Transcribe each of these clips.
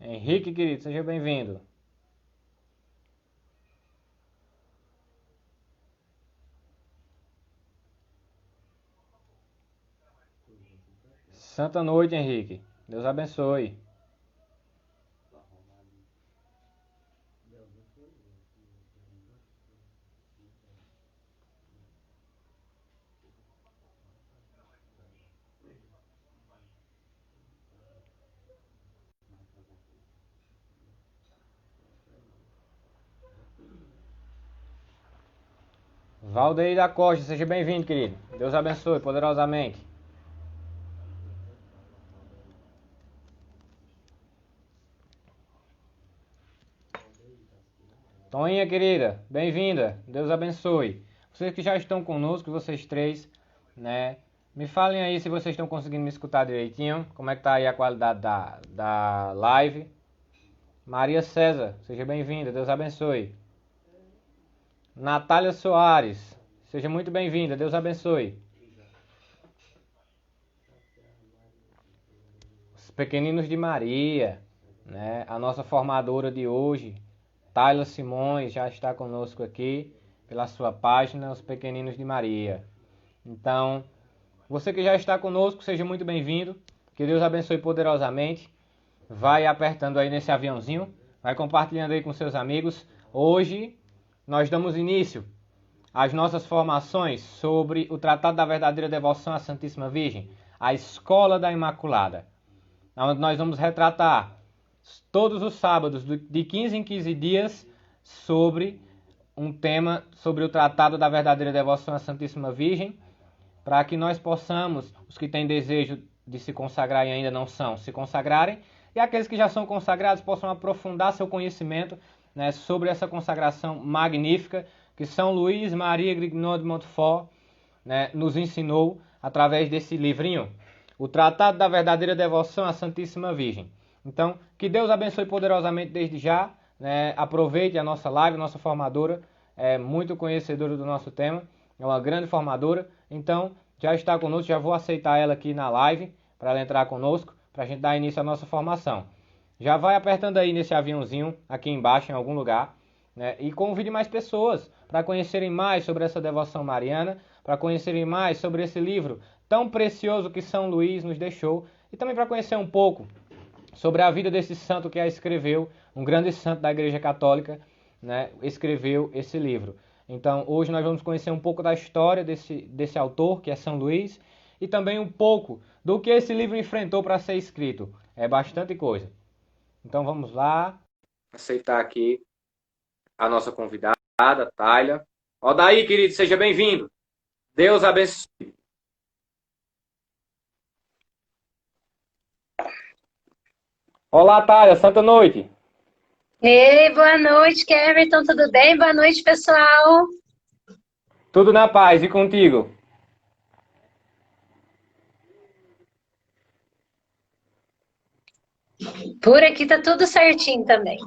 Henrique, querido, seja bem-vindo. Santa noite, Henrique. Deus abençoe. Valdeir da Costa, seja bem-vindo, querido. Deus abençoe poderosamente. Toninha, querida, bem-vinda. Deus abençoe. Vocês que já estão conosco, vocês três, né? Me falem aí se vocês estão conseguindo me escutar direitinho. Como é que tá aí a qualidade da live? Maria César, seja bem-vinda. Deus abençoe. Natália Soares, seja muito bem-vinda. Deus abençoe. Os Pequeninos de Maria, né? A nossa formadora de hoje, Tayla Simões, já está conosco aqui pela sua página Os Pequeninos de Maria. Então, você que já está conosco, seja muito bem-vindo. Que Deus abençoe poderosamente. Vai apertando aí nesse aviãozinho, vai compartilhando aí com seus amigos. Hoje nós damos início às nossas formações sobre o Tratado da Verdadeira Devoção à Santíssima Virgem, a Escola da Imaculada, onde nós vamos retratar todos os sábados, de 15 em 15 dias, sobre um tema sobre o Tratado da Verdadeira Devoção à Santíssima Virgem, para que nós possamos, os que têm desejo de se consagrar e ainda não são, se consagrarem, e aqueles que já são consagrados possam aprofundar seu conhecimento, né, sobre essa consagração magnífica que São Luís Maria Grignon de Montfort, né, nos ensinou através desse livrinho, o Tratado da Verdadeira Devoção à Santíssima Virgem. Então, que Deus abençoe poderosamente desde já, né, aproveite a nossa live, nossa formadora, é muito conhecedora do nosso tema, é uma grande formadora, então já está conosco, já vou aceitar ela aqui na live, para ela entrar conosco, para a gente dar início à nossa formação. Já vai apertando aí nesse aviãozinho, aqui embaixo em algum lugar, né, e convide mais pessoas para conhecerem mais sobre essa devoção mariana, para conhecerem mais sobre esse livro tão precioso que São Luís nos deixou, e também para conhecer um pouco sobre a vida desse santo que a escreveu, um grande santo da Igreja Católica, né, escreveu esse livro. Então, hoje nós vamos conhecer um pouco da história desse autor, que é São Luís, e também um pouco do que esse livro enfrentou para ser escrito. É bastante coisa. Então, vamos lá. Aceitar aqui a nossa convidada, Tayla. Ó, daí, querido, seja bem-vindo. Deus abençoe. Olá, Tayla, santa noite. Ei, boa noite, Keverton, tudo bem? Boa noite, pessoal. Tudo na paz e contigo? Por aqui tá tudo certinho também.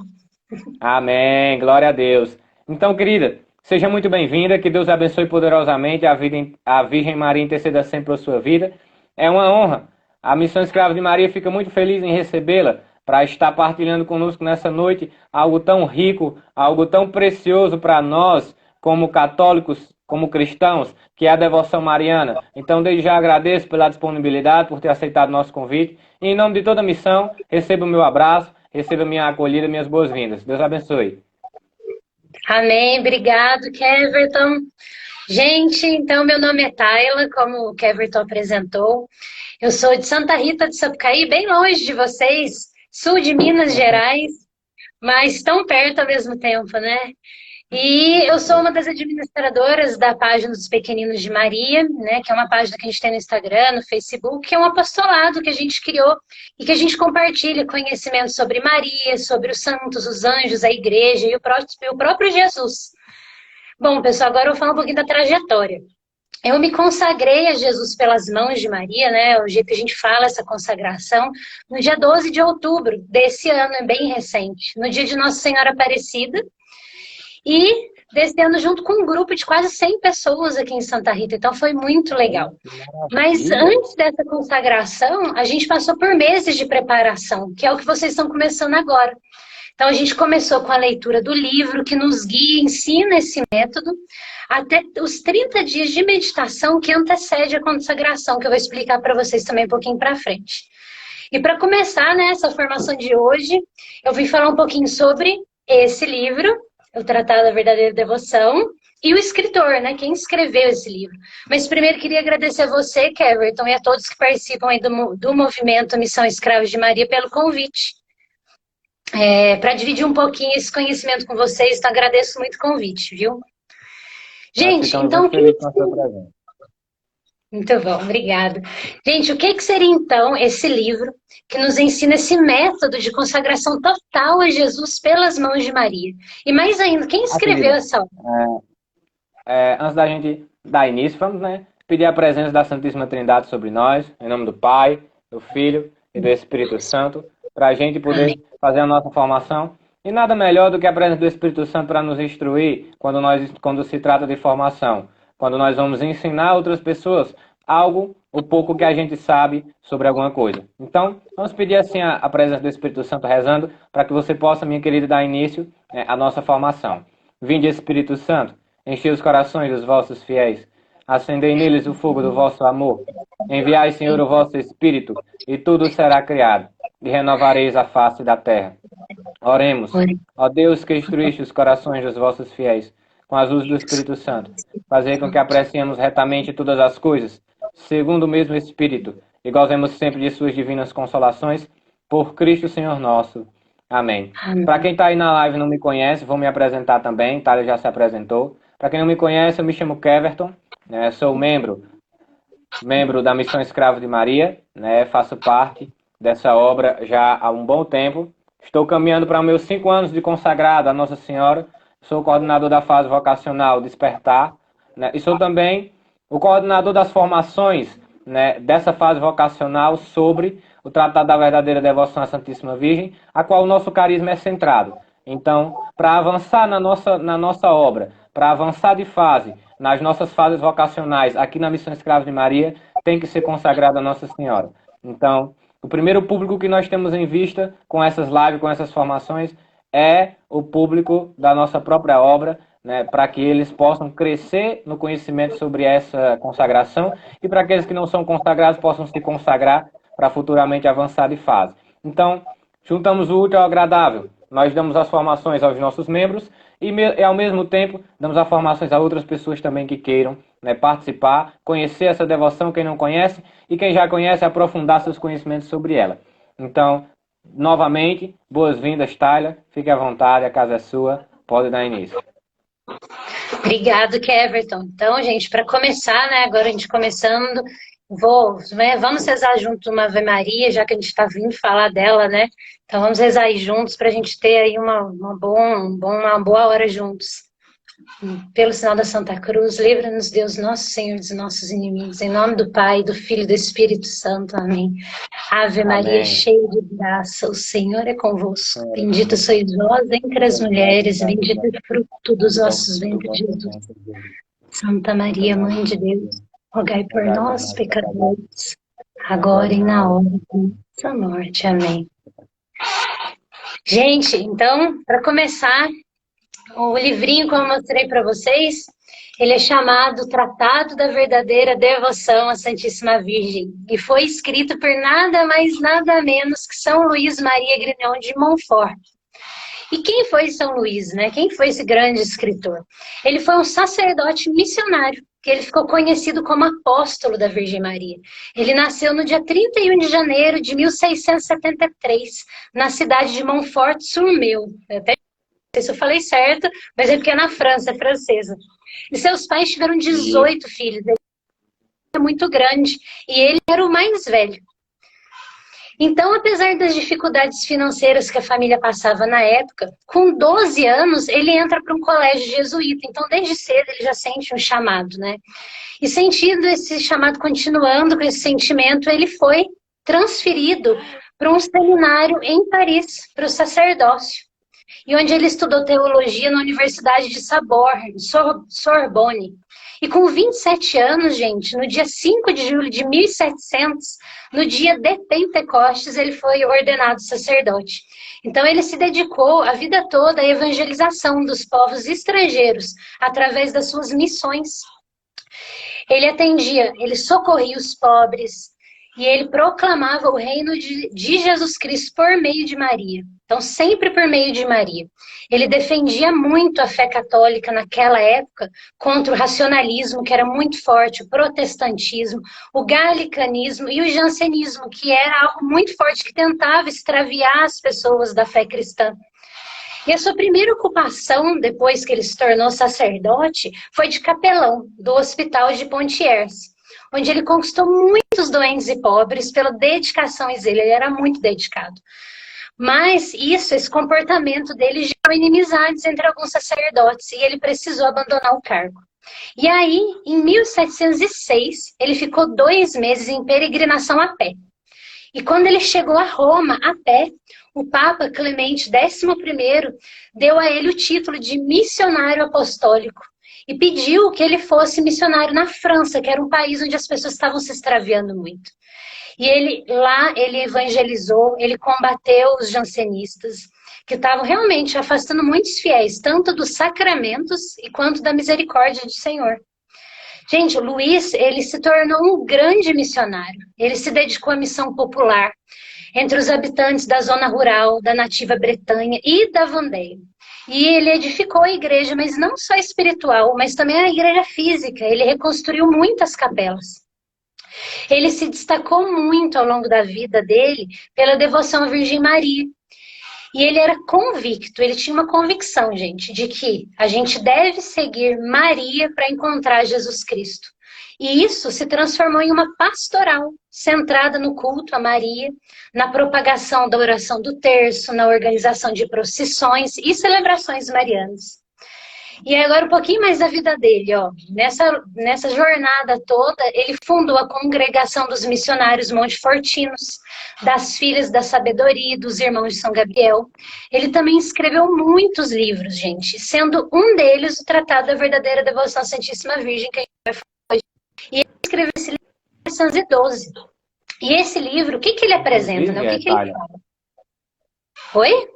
Amém, glória a Deus. Então, querida, seja muito bem-vinda, que Deus abençoe poderosamente a Virgem Maria interceda sempre por sua vida. É uma honra. A Missão Escrava de Maria fica muito feliz em recebê-la para estar partilhando conosco nessa noite algo tão rico, algo tão precioso para nós, como católicos, como cristãos, que é a devoção mariana. Então, desde já agradeço pela disponibilidade, por ter aceitado nosso convite. E em nome de toda a missão, receba o meu abraço, receba minha acolhida, minhas boas-vindas. Deus abençoe. Amém, obrigado, Keverton. Gente, então meu nome é Tayla, como o Keverton apresentou. Eu sou de Santa Rita de Sapucaí, bem longe de vocês, sul de Minas Gerais, mas tão perto ao mesmo tempo, né? E eu sou uma das administradoras da página dos Pequeninos de Maria, né, que é uma página que a gente tem no Instagram, no Facebook, que é um apostolado que a gente criou e que a gente compartilha conhecimento sobre Maria, sobre os santos, os anjos, a igreja e o próprio Jesus. Bom, pessoal, agora eu vou falar um pouquinho da trajetória. Eu me consagrei a Jesus pelas mãos de Maria, né? O jeito que a gente fala essa consagração, no dia 12 de outubro desse ano, é bem recente, no dia de Nossa Senhora Aparecida. e descendo junto com um grupo de quase 100 pessoas aqui em Santa Rita. Então foi muito legal. Mas antes dessa consagração, a gente passou por meses de preparação, que é o que vocês estão começando agora. Então a gente começou com a leitura do livro, que nos guia, ensina esse método, até os 30 dias de meditação que antecede a consagração, que eu vou explicar para vocês também um pouquinho para frente. E para começar, né, essa formação de hoje, eu vim falar um pouquinho sobre esse livro, O Tratado da Verdadeira Devoção, e o escritor, né, quem escreveu esse livro. Mas primeiro queria agradecer a você, Keverton, e a todos que participam aí do movimento Missão Escravos de Maria pelo convite. Para dividir um pouquinho esse conhecimento com vocês, então agradeço muito o convite, viu? Gente, então... Muito bom, obrigada. Gente, o que seria então esse livro que nos ensina esse método de consagração total a Jesus pelas mãos de Maria? E mais ainda, quem escreveu essa obra? Antes da gente dar início, vamos, né, pedir a presença da Santíssima Trindade sobre nós, em nome do Pai, do Filho e do Espírito Santo, para a gente poder fazer a nossa formação. E nada melhor do que a presença do Espírito Santo para nos instruir quando se trata de formação. Quando nós vamos ensinar outras pessoas algo, o pouco que a gente sabe sobre alguma coisa. Então, vamos pedir assim a presença do Espírito Santo rezando, para que você possa, minha querida, dar início à nossa formação. Vinde, Espírito Santo, enchei os corações dos vossos fiéis, acendei neles o fogo do vosso amor. Enviai, Senhor, o vosso Espírito, e tudo será criado, e renovareis a face da terra. Oremos. Ó Deus, que instruíste os corações dos vossos fiéis, com as luzes do Espírito Santo, fazer com que apreciemos retamente todas as coisas, segundo o mesmo Espírito, e gozemos sempre de suas divinas consolações, por Cristo Senhor nosso. Amém. Para quem está aí na live e não me conhece, vou me apresentar também, Thalia já se apresentou. Para quem não me conhece, eu me chamo Keverton, sou membro da Missão Escravo de Maria, faço parte dessa obra já há um bom tempo. Estou caminhando para meus 5 anos de consagrado a Nossa Senhora. Sou o coordenador da fase vocacional Despertar, e sou também o coordenador das formações dessa fase vocacional sobre o Tratado da Verdadeira Devoção à Santíssima Virgem, a qual o nosso carisma é centrado. Então, para avançar na nossa obra, para avançar de fase nas nossas fases vocacionais aqui na Missão Escravos de Maria, tem que ser consagrado a Nossa Senhora. Então, o primeiro público que nós temos em vista com essas lives, com essas formações, é o público da nossa própria obra, para que eles possam crescer no conhecimento sobre essa consagração e para aqueles que não são consagrados possam se consagrar para futuramente avançar de fase. Então, juntamos o útil ao agradável. Nós damos as formações aos nossos membros e ao mesmo tempo, damos as formações a outras pessoas também que queiram participar, conhecer essa devoção, quem não conhece, e quem já conhece, aprofundar seus conhecimentos sobre ela. Então, novamente, boas-vindas, Thalia. Fique à vontade, a casa é sua. Pode dar início. Obrigado, Keverton. Então, gente, para começar, agora a gente começando, vamos rezar junto uma Ave Maria, já que a gente está vindo falar dela, Então, vamos rezar aí juntos para a gente ter aí uma boa hora juntos. Pelo sinal da Santa Cruz, livra-nos, Deus, nosso Senhor, dos nossos inimigos. Em nome do Pai, do Filho e do Espírito Santo. Amém. Ave Maria, cheia de graça, o Senhor é convosco. Bendita sois vós entre as mulheres, bendito é o fruto dos vossos ventres, Jesus. Santa Maria, Mãe de Deus, rogai por nós, pecadores, agora e na hora da nossa morte. Amém. Gente, então, para começar, o livrinho que eu mostrei para vocês, ele é chamado Tratado da Verdadeira Devoção à Santíssima Virgem. E foi escrito por nada mais, nada menos que São Luís Maria Grignion de Montfort. E quem foi São Luís, Quem foi esse grande escritor? Ele foi um sacerdote missionário, que ele ficou conhecido como apóstolo da Virgem Maria. Ele nasceu no dia 31 de janeiro de 1673, na cidade de Montfort-sur-Meu. Até não sei se eu falei certo, mas é porque é na França, é francesa. E seus pais tiveram 18 filhos. Ele era muito grande e ele era o mais velho. Então, apesar das dificuldades financeiras que a família passava na época, com 12 anos ele entra para um colégio jesuíta. Então, desde cedo ele já sente um chamado, E sentindo esse chamado, continuando com esse sentimento, ele foi transferido para um seminário em Paris, para o sacerdócio. e onde ele estudou teologia na Universidade de Sorbonne. E com 27 anos, gente, no dia 5 de julho de 1700, no dia de Pentecostes, ele foi ordenado sacerdote. Então, ele se dedicou a vida toda à evangelização dos povos estrangeiros, através das suas missões. Ele atendia, ele socorria os pobres, e ele proclamava o reino de Jesus Cristo por meio de Maria. Então, sempre por meio de Maria. Ele defendia muito a fé católica naquela época contra o racionalismo, que era muito forte, o protestantismo, o galicanismo e o jansenismo, que era algo muito forte que tentava extraviar as pessoas da fé cristã. E a sua primeira ocupação, depois que ele se tornou sacerdote, foi de capelão do Hospital de Poitiers, onde ele conquistou muitos doentes e pobres pela dedicação a ele era muito dedicado. Mas esse comportamento dele gerou inimizades entre alguns sacerdotes e ele precisou abandonar o cargo. E aí, em 1706, ele ficou 2 meses em peregrinação a pé. E quando ele chegou a Roma a pé, o Papa Clemente XI deu a ele o título de missionário apostólico e pediu que ele fosse missionário na França, que era um país onde as pessoas estavam se extraviando muito. E ele evangelizou, ele combateu os jansenistas, que estavam realmente afastando muitos fiéis, tanto dos sacramentos quanto da misericórdia do Senhor. Gente, o Luís, ele se tornou um grande missionário. Ele se dedicou à missão popular entre os habitantes da zona rural, da nativa Bretanha e da Vendée. E ele edificou a igreja, mas não só espiritual, mas também a igreja física. Ele reconstruiu muitas capelas. Ele se destacou muito ao longo da vida dele pela devoção à Virgem Maria. E ele era convicto, ele tinha uma convicção, gente, de que a gente deve seguir Maria para encontrar Jesus Cristo. E isso se transformou em uma pastoral, centrada no culto a Maria, na propagação da oração do terço, na organização de procissões e celebrações marianas. E agora um pouquinho mais da vida dele, ó. Nessa jornada toda, ele fundou a Congregação dos Missionários Montefortinos, das Filhas da Sabedoria e dos Irmãos de São Gabriel. Ele também escreveu muitos livros, gente, sendo um deles o Tratado da Verdadeira Devoção à Santíssima Virgem, que a gente vai falar hoje. E ele escreveu esse livro em 1912. E esse livro, o que ele apresenta? Né? O que ele fala? Oi?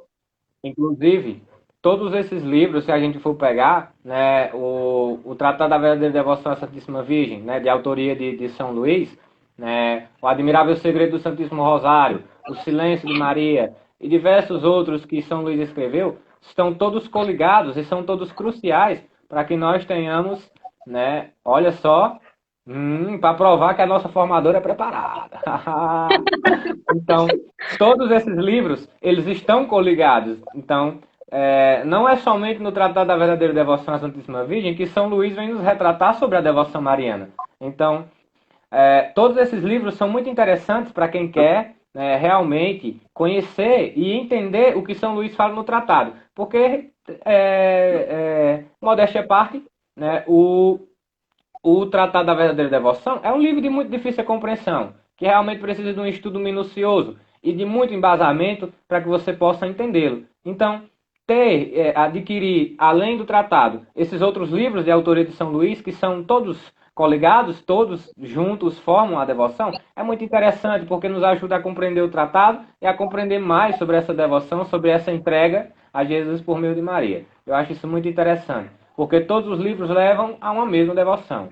Inclusive, todos esses livros, se a gente for pegar, né, o Tratado da Verdadeira Devoção à Santíssima Virgem, né, de autoria de São Luís, né, o Admirável Segredo do Santíssimo Rosário, o Silêncio de Maria e diversos outros que São Luís escreveu, estão todos coligados e são todos cruciais para que nós tenhamos, né, olha só, para provar que a nossa formadora é preparada. Então, todos esses livros, eles estão coligados. Então, não é somente no Tratado da Verdadeira Devoção à Santíssima Virgem que São Luís vem nos retratar sobre a devoção mariana. Então, todos esses livros são muito interessantes para quem quer realmente conhecer e entender o que São Luís fala no tratado. Porque, modéstia à parte, né, o Tratado da Verdadeira Devoção é um livro de muito difícil compreensão, que realmente precisa de um estudo minucioso e de muito embasamento para que você possa entendê-lo. Então, adquirir, além do tratado, esses outros livros de autoria de São Luís, que são todos coligados, todos juntos formam a devoção, é muito interessante, porque nos ajuda a compreender o tratado e a compreender mais sobre essa devoção, sobre essa entrega a Jesus por meio de Maria. Eu acho isso muito interessante, porque todos os livros levam a uma mesma devoção.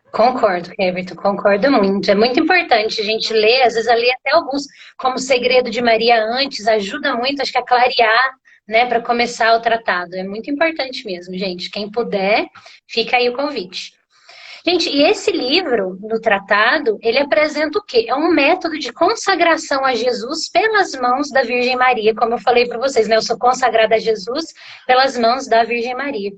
Concordo, Everton, concordo muito. É muito importante a gente ler, às vezes ler até alguns, como o Segredo de Maria antes, ajuda muito, acho que a clarear, né, para começar o tratado. É muito importante mesmo, gente. Quem puder, fica aí o convite. Gente, e esse livro, no tratado, ele apresenta o quê? É um método de consagração a Jesus pelas mãos da Virgem Maria, como eu falei para vocês, né? Eu sou consagrada a Jesus pelas mãos da Virgem Maria.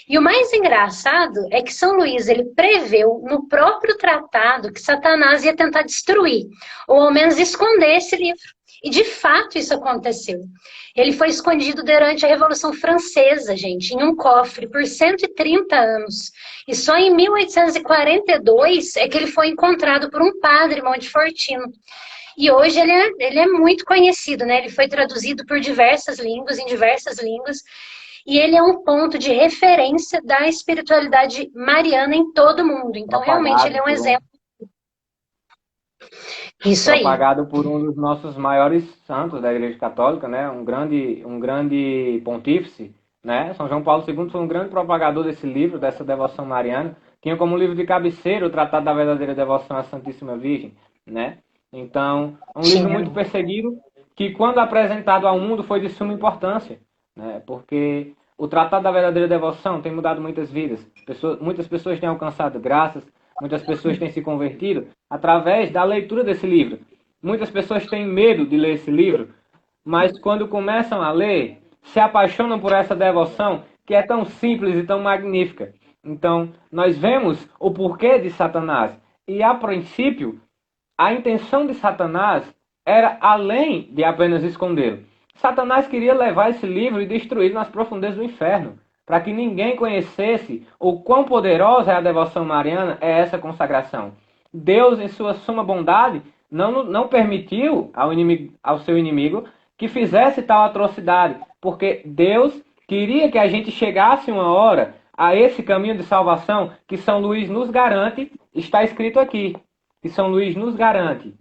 E o mais engraçado é que São Luís, ele preveu no próprio tratado que Satanás ia tentar destruir, ou ao menos esconder esse livro. E de fato isso aconteceu. Ele foi escondido durante a Revolução Francesa, gente, em um cofre por 130 anos. E só em 1842 é que ele foi encontrado por um padre montefortino. E hoje ele é muito conhecido, né? Ele foi traduzido por diversas línguas, em diversas línguas, e ele é um ponto de referência da espiritualidade mariana em todo o mundo. Então, realmente, ele Propagado é um por um, exemplo. Isso aí. propagado por um dos nossos maiores santos da Igreja Católica, né? Um grande pontífice, né? São João Paulo II foi um grande propagador desse livro, dessa devoção mariana. Tinha como livro de cabeceira o Tratado da Verdadeira Devoção à Santíssima Virgem, né? Então, é um livro Tinha. muito perseguido que, quando apresentado ao mundo, foi de suma importância, né? Porque o Tratado da Verdadeira Devoção tem mudado muitas vidas. Muitas pessoas têm alcançado graças, muitas pessoas têm se convertido através da leitura desse livro. Muitas pessoas têm medo de ler esse livro, mas quando começam a ler, se apaixonam por essa devoção que é tão simples e tão magnífica. Então, nós vemos o porquê de Satanás. E, a princípio, a intenção de Satanás era além de apenas escondê-lo. Satanás queria levar esse livro e destruí-lo nas profundezas do inferno, para que ninguém conhecesse o quão poderosa é a devoção mariana, é essa consagração. Deus, em sua suma bondade, não permitiu ao seu inimigo que fizesse tal atrocidade, porque Deus queria que a gente chegasse uma hora a esse caminho de salvação que São Luís nos garante, está escrito aqui, que São Luís nos garante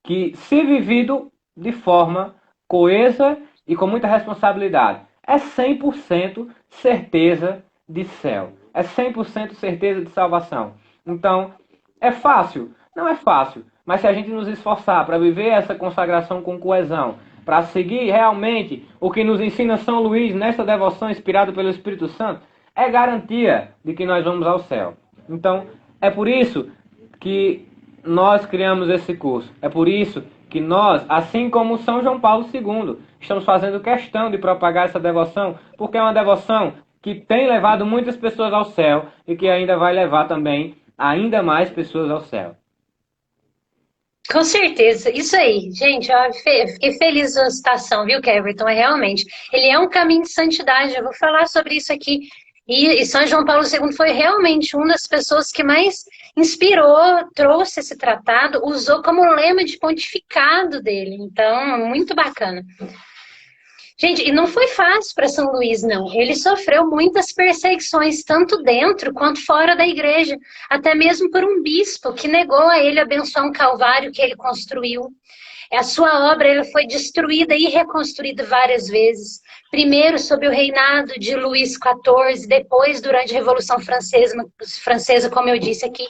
que, se vivido de forma coesa e com muita responsabilidade, é 100% certeza de céu. É 100% certeza de salvação. Então, é fácil? Não é fácil. Mas se a gente nos esforçar para viver essa consagração com coesão, para seguir realmente o que nos ensina São Luís nessa devoção inspirada pelo Espírito Santo, é garantia de que nós vamos ao céu. Então, é por isso que nós criamos esse curso. É por isso que nós, assim como São João Paulo II, estamos fazendo questão de propagar essa devoção, porque é uma devoção que tem levado muitas pessoas ao céu e que ainda vai levar também ainda mais pessoas ao céu. Com certeza, isso aí, gente, eu fiquei feliz com a citação, viu, Keverton? É realmente, ele é um caminho de santidade, eu vou falar sobre isso aqui. E São João Paulo II foi realmente uma das pessoas que mais inspirou, trouxe esse tratado, usou como lema de pontificado dele. Então, muito bacana. Gente, e não foi fácil para São Luís, não. Ele sofreu muitas perseguições, tanto dentro quanto fora da igreja, até mesmo por um bispo que negou a ele abençoar um calvário que ele construiu. A sua obra ela foi destruída e reconstruída várias vezes. Primeiro sob o reinado de Luís XIV, depois durante a Revolução Francesa, como eu disse aqui.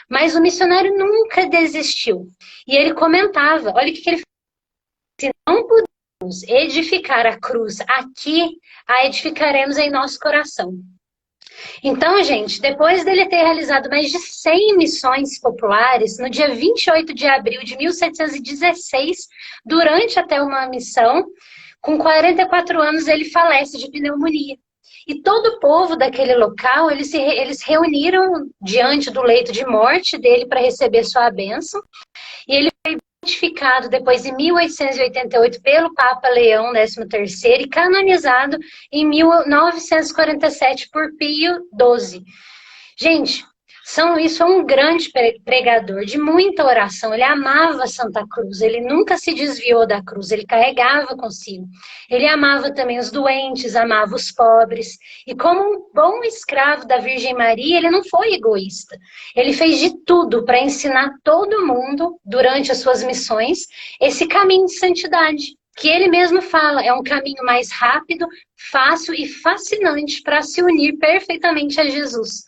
Mas o missionário nunca desistiu. E ele comentava, olha o que ele falou, se não pudermos edificar a cruz aqui, a edificaremos em nosso coração. Então, gente, depois dele ter realizado mais de 100 missões populares, no dia 28 de abril de 1716, durante até uma missão, com 44 anos, ele falece de pneumonia. E todo o povo daquele local, eles reuniram diante do leito de morte dele para receber sua bênção. E ele foi beatificado depois em 1888 pelo Papa Leão XIII e canonizado em 1947 por Pio XII. Gente, São Luís foi um grande pregador de muita oração. Ele amava Santa Cruz, ele nunca se desviou da cruz, ele carregava consigo. Ele amava também os doentes, amava os pobres. E como um bom escravo da Virgem Maria, ele não foi egoísta. Ele fez de tudo para ensinar todo mundo, durante as suas missões, esse caminho de santidade. Que ele mesmo fala, é um caminho mais rápido, fácil e fascinante para se unir perfeitamente a Jesus.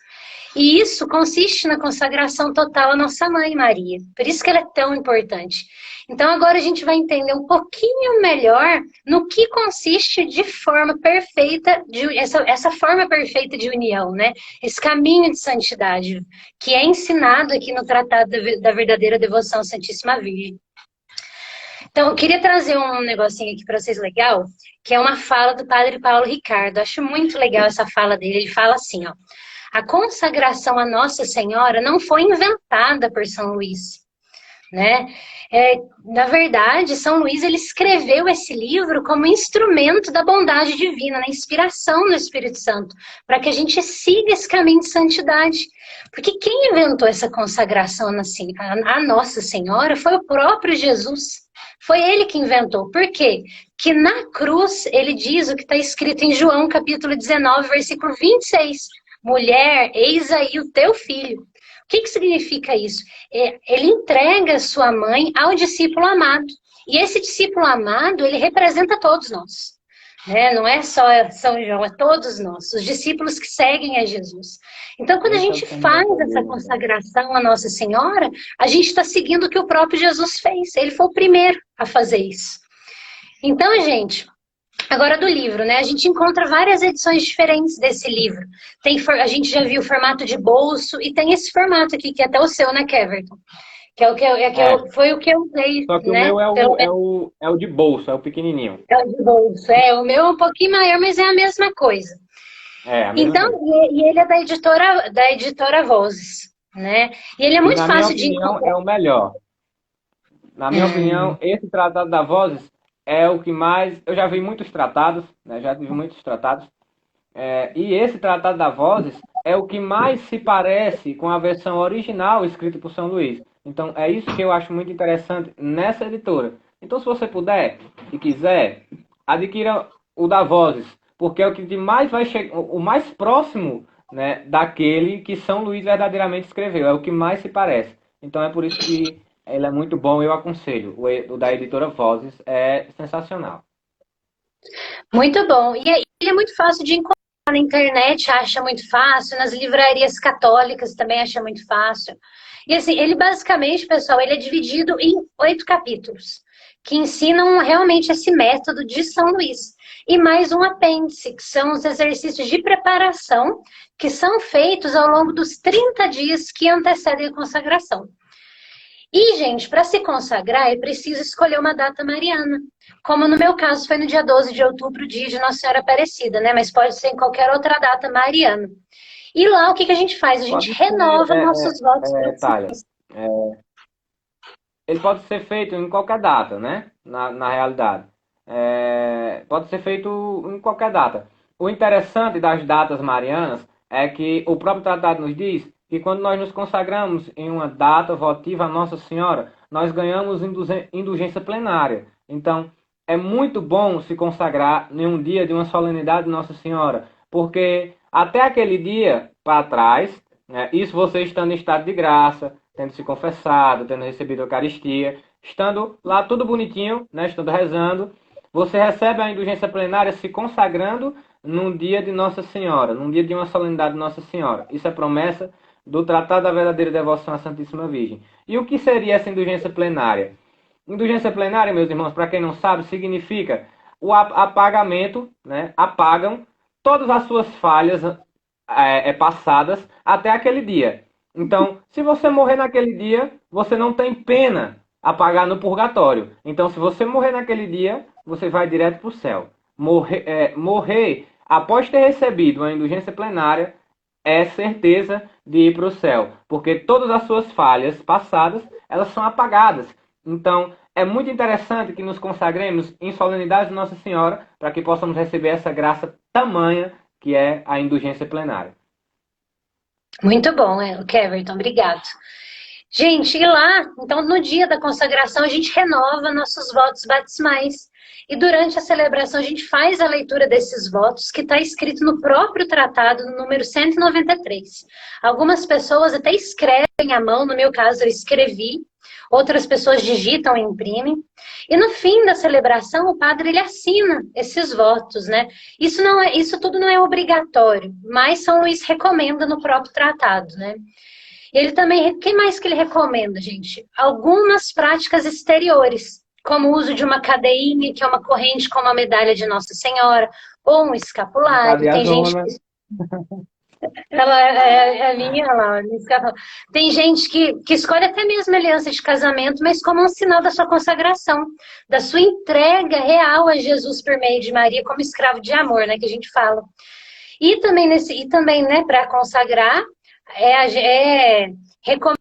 E isso consiste na consagração total à nossa mãe Maria. Por isso que ela é tão importante. Então agora a gente vai entender um pouquinho melhor no que consiste de forma perfeita, essa forma perfeita de união, né? Esse caminho de santidade, que é ensinado aqui no Tratado da Verdadeira Devoção à Santíssima Virgem. Então, eu queria trazer um negocinho aqui para vocês legal, que é uma fala do Padre Paulo Ricardo. Acho muito legal essa fala dele. Ele fala assim, ó. A consagração a Nossa Senhora não foi inventada por São Luís. né? Na verdade, São Luís ele escreveu esse livro como instrumento da bondade divina, na inspiração do Espírito Santo, para que a gente siga esse caminho de santidade. Porque quem inventou essa consagração a Nossa Senhora foi o próprio Jesus. Foi ele que inventou. Por quê? Que na cruz, ele diz o que está escrito em João, capítulo 19, versículo 26. Mulher, eis aí o teu filho. O que significa isso? Ele entrega sua mãe ao discípulo amado. E esse discípulo amado, ele representa todos nós. Né? Não é só São João, é todos nós, os discípulos que seguem a Jesus. Então, quando a gente faz essa consagração à Nossa Senhora, a gente está seguindo o que o próprio Jesus fez. Ele foi o primeiro a fazer isso. Então, gente, agora do livro, né? A gente encontra várias edições diferentes desse livro. A gente já viu o formato de bolso e tem esse formato aqui, que é até o seu, né, Keverton? Que é o que foi o que eu usei. Só que né? o meu é o de bolso, é o pequenininho. É o de bolso, o meu é um pouquinho maior, mas é a mesma coisa. A mesma então, coisa. E ele é da editora Vozes, né? E ele é muito fácil de encontrar. É o melhor. Na minha opinião, esse tratado da Vozes é o que mais... Eu já vi muitos tratados, né? Já vi muitos tratados. E esse tratado da Vozes é o que mais se parece com a versão original escrita por São Luís. Então, é isso que eu acho muito interessante nessa editora. Então, se você puder e quiser, adquira o da Vozes, porque é o que mais vai chegar, o mais próximo, né, daquele que São Luís verdadeiramente escreveu. É o que mais se parece. Então, é por isso que ele é muito bom, eu aconselho. O da editora Vozes é sensacional. Muito bom. E ele é muito fácil de encontrar na internet, acha muito fácil, nas livrarias católicas também acha muito fácil. E assim, ele basicamente, pessoal, ele é dividido em 8 capítulos, que ensinam realmente esse método de São Luís. E mais um apêndice, que são os exercícios de preparação que são feitos ao longo dos 30 dias que antecedem a consagração. E, gente, para se consagrar é preciso escolher uma data mariana. Como no meu caso foi no dia 12 de outubro, dia de Nossa Senhora Aparecida, né? Mas pode ser em qualquer outra data mariana. E lá, o que a gente faz? A gente renova nossos votos. Ele pode ser feito em qualquer data, né? Na realidade. Pode ser feito em qualquer data. O interessante das datas marianas é que o próprio tratado nos diz que quando nós nos consagramos em uma data votiva a Nossa Senhora, nós ganhamos indulgência plenária. Então, é muito bom se consagrar em um dia de uma solenidade de Nossa Senhora, porque até aquele dia para trás, né, isso você estando em estado de graça, tendo se confessado, tendo recebido a Eucaristia, estando lá tudo bonitinho, né, estando rezando, você recebe a indulgência plenária se consagrando num dia de Nossa Senhora, num dia de uma solenidade de Nossa Senhora. Isso é promessa do Tratado da Verdadeira Devoção à Santíssima Virgem. E o que seria essa indulgência plenária? Indulgência plenária, meus irmãos, para quem não sabe, significa o apagamento, né? Apagam todas as suas falhas passadas até aquele dia. Então, se você morrer naquele dia, você não tem pena a pagar no purgatório. Então, se você morrer naquele dia, você vai direto para o céu. Morrer após ter recebido uma indulgência plenária é certeza de ir para o céu, porque todas as suas falhas passadas, elas são apagadas. Então, é muito interessante que nos consagremos em solenidade de Nossa Senhora, para que possamos receber essa graça tamanha que é a indulgência plenária. Muito bom, Keverton, obrigado. Gente, e lá, então no dia da consagração, a gente renova nossos votos batismais. E durante a celebração, a gente faz a leitura desses votos, que está escrito no próprio tratado, no número 193. Algumas pessoas até escrevem à mão, no meu caso eu escrevi, outras pessoas digitam e imprimem. E no fim da celebração, o padre ele assina esses votos, né? Isso tudo não é obrigatório, mas São Luís recomenda no próprio tratado, né? Ele também, que mais que ele recomenda, gente? Algumas práticas exteriores, como o uso de uma cadeinha, que é uma corrente com uma medalha de Nossa Senhora, ou um escapulário. Tem gente que... Ela é a minha lá, tem gente que escolhe até mesmo a aliança de casamento, mas como um sinal da sua consagração, da sua entrega real a Jesus por meio de Maria, como escravo de amor, né, que a gente fala. E também, né, para consagrar, recomendado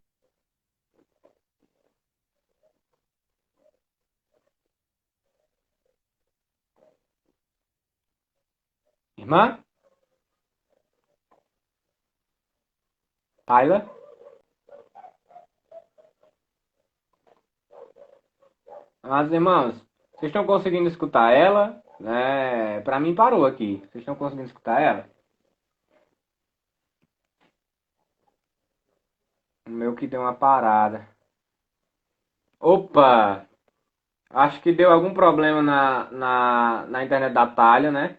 Irmã? Tayla? Mas, irmãos, vocês estão conseguindo escutar ela? Para mim parou aqui. Vocês estão conseguindo escutar ela? O meu que deu uma parada. Opa! Acho que deu algum problema na internet da Thalia, né?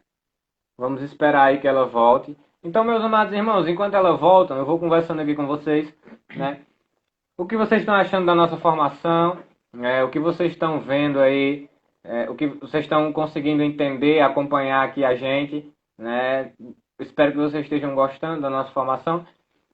Vamos esperar aí que ela volte. Então, meus amados irmãos, enquanto ela volta, eu vou conversando aqui com vocês, né? O que vocês estão achando da nossa formação? O que vocês estão vendo aí? O que vocês estão conseguindo entender, acompanhar aqui a gente, né? Espero que vocês estejam gostando da nossa formação.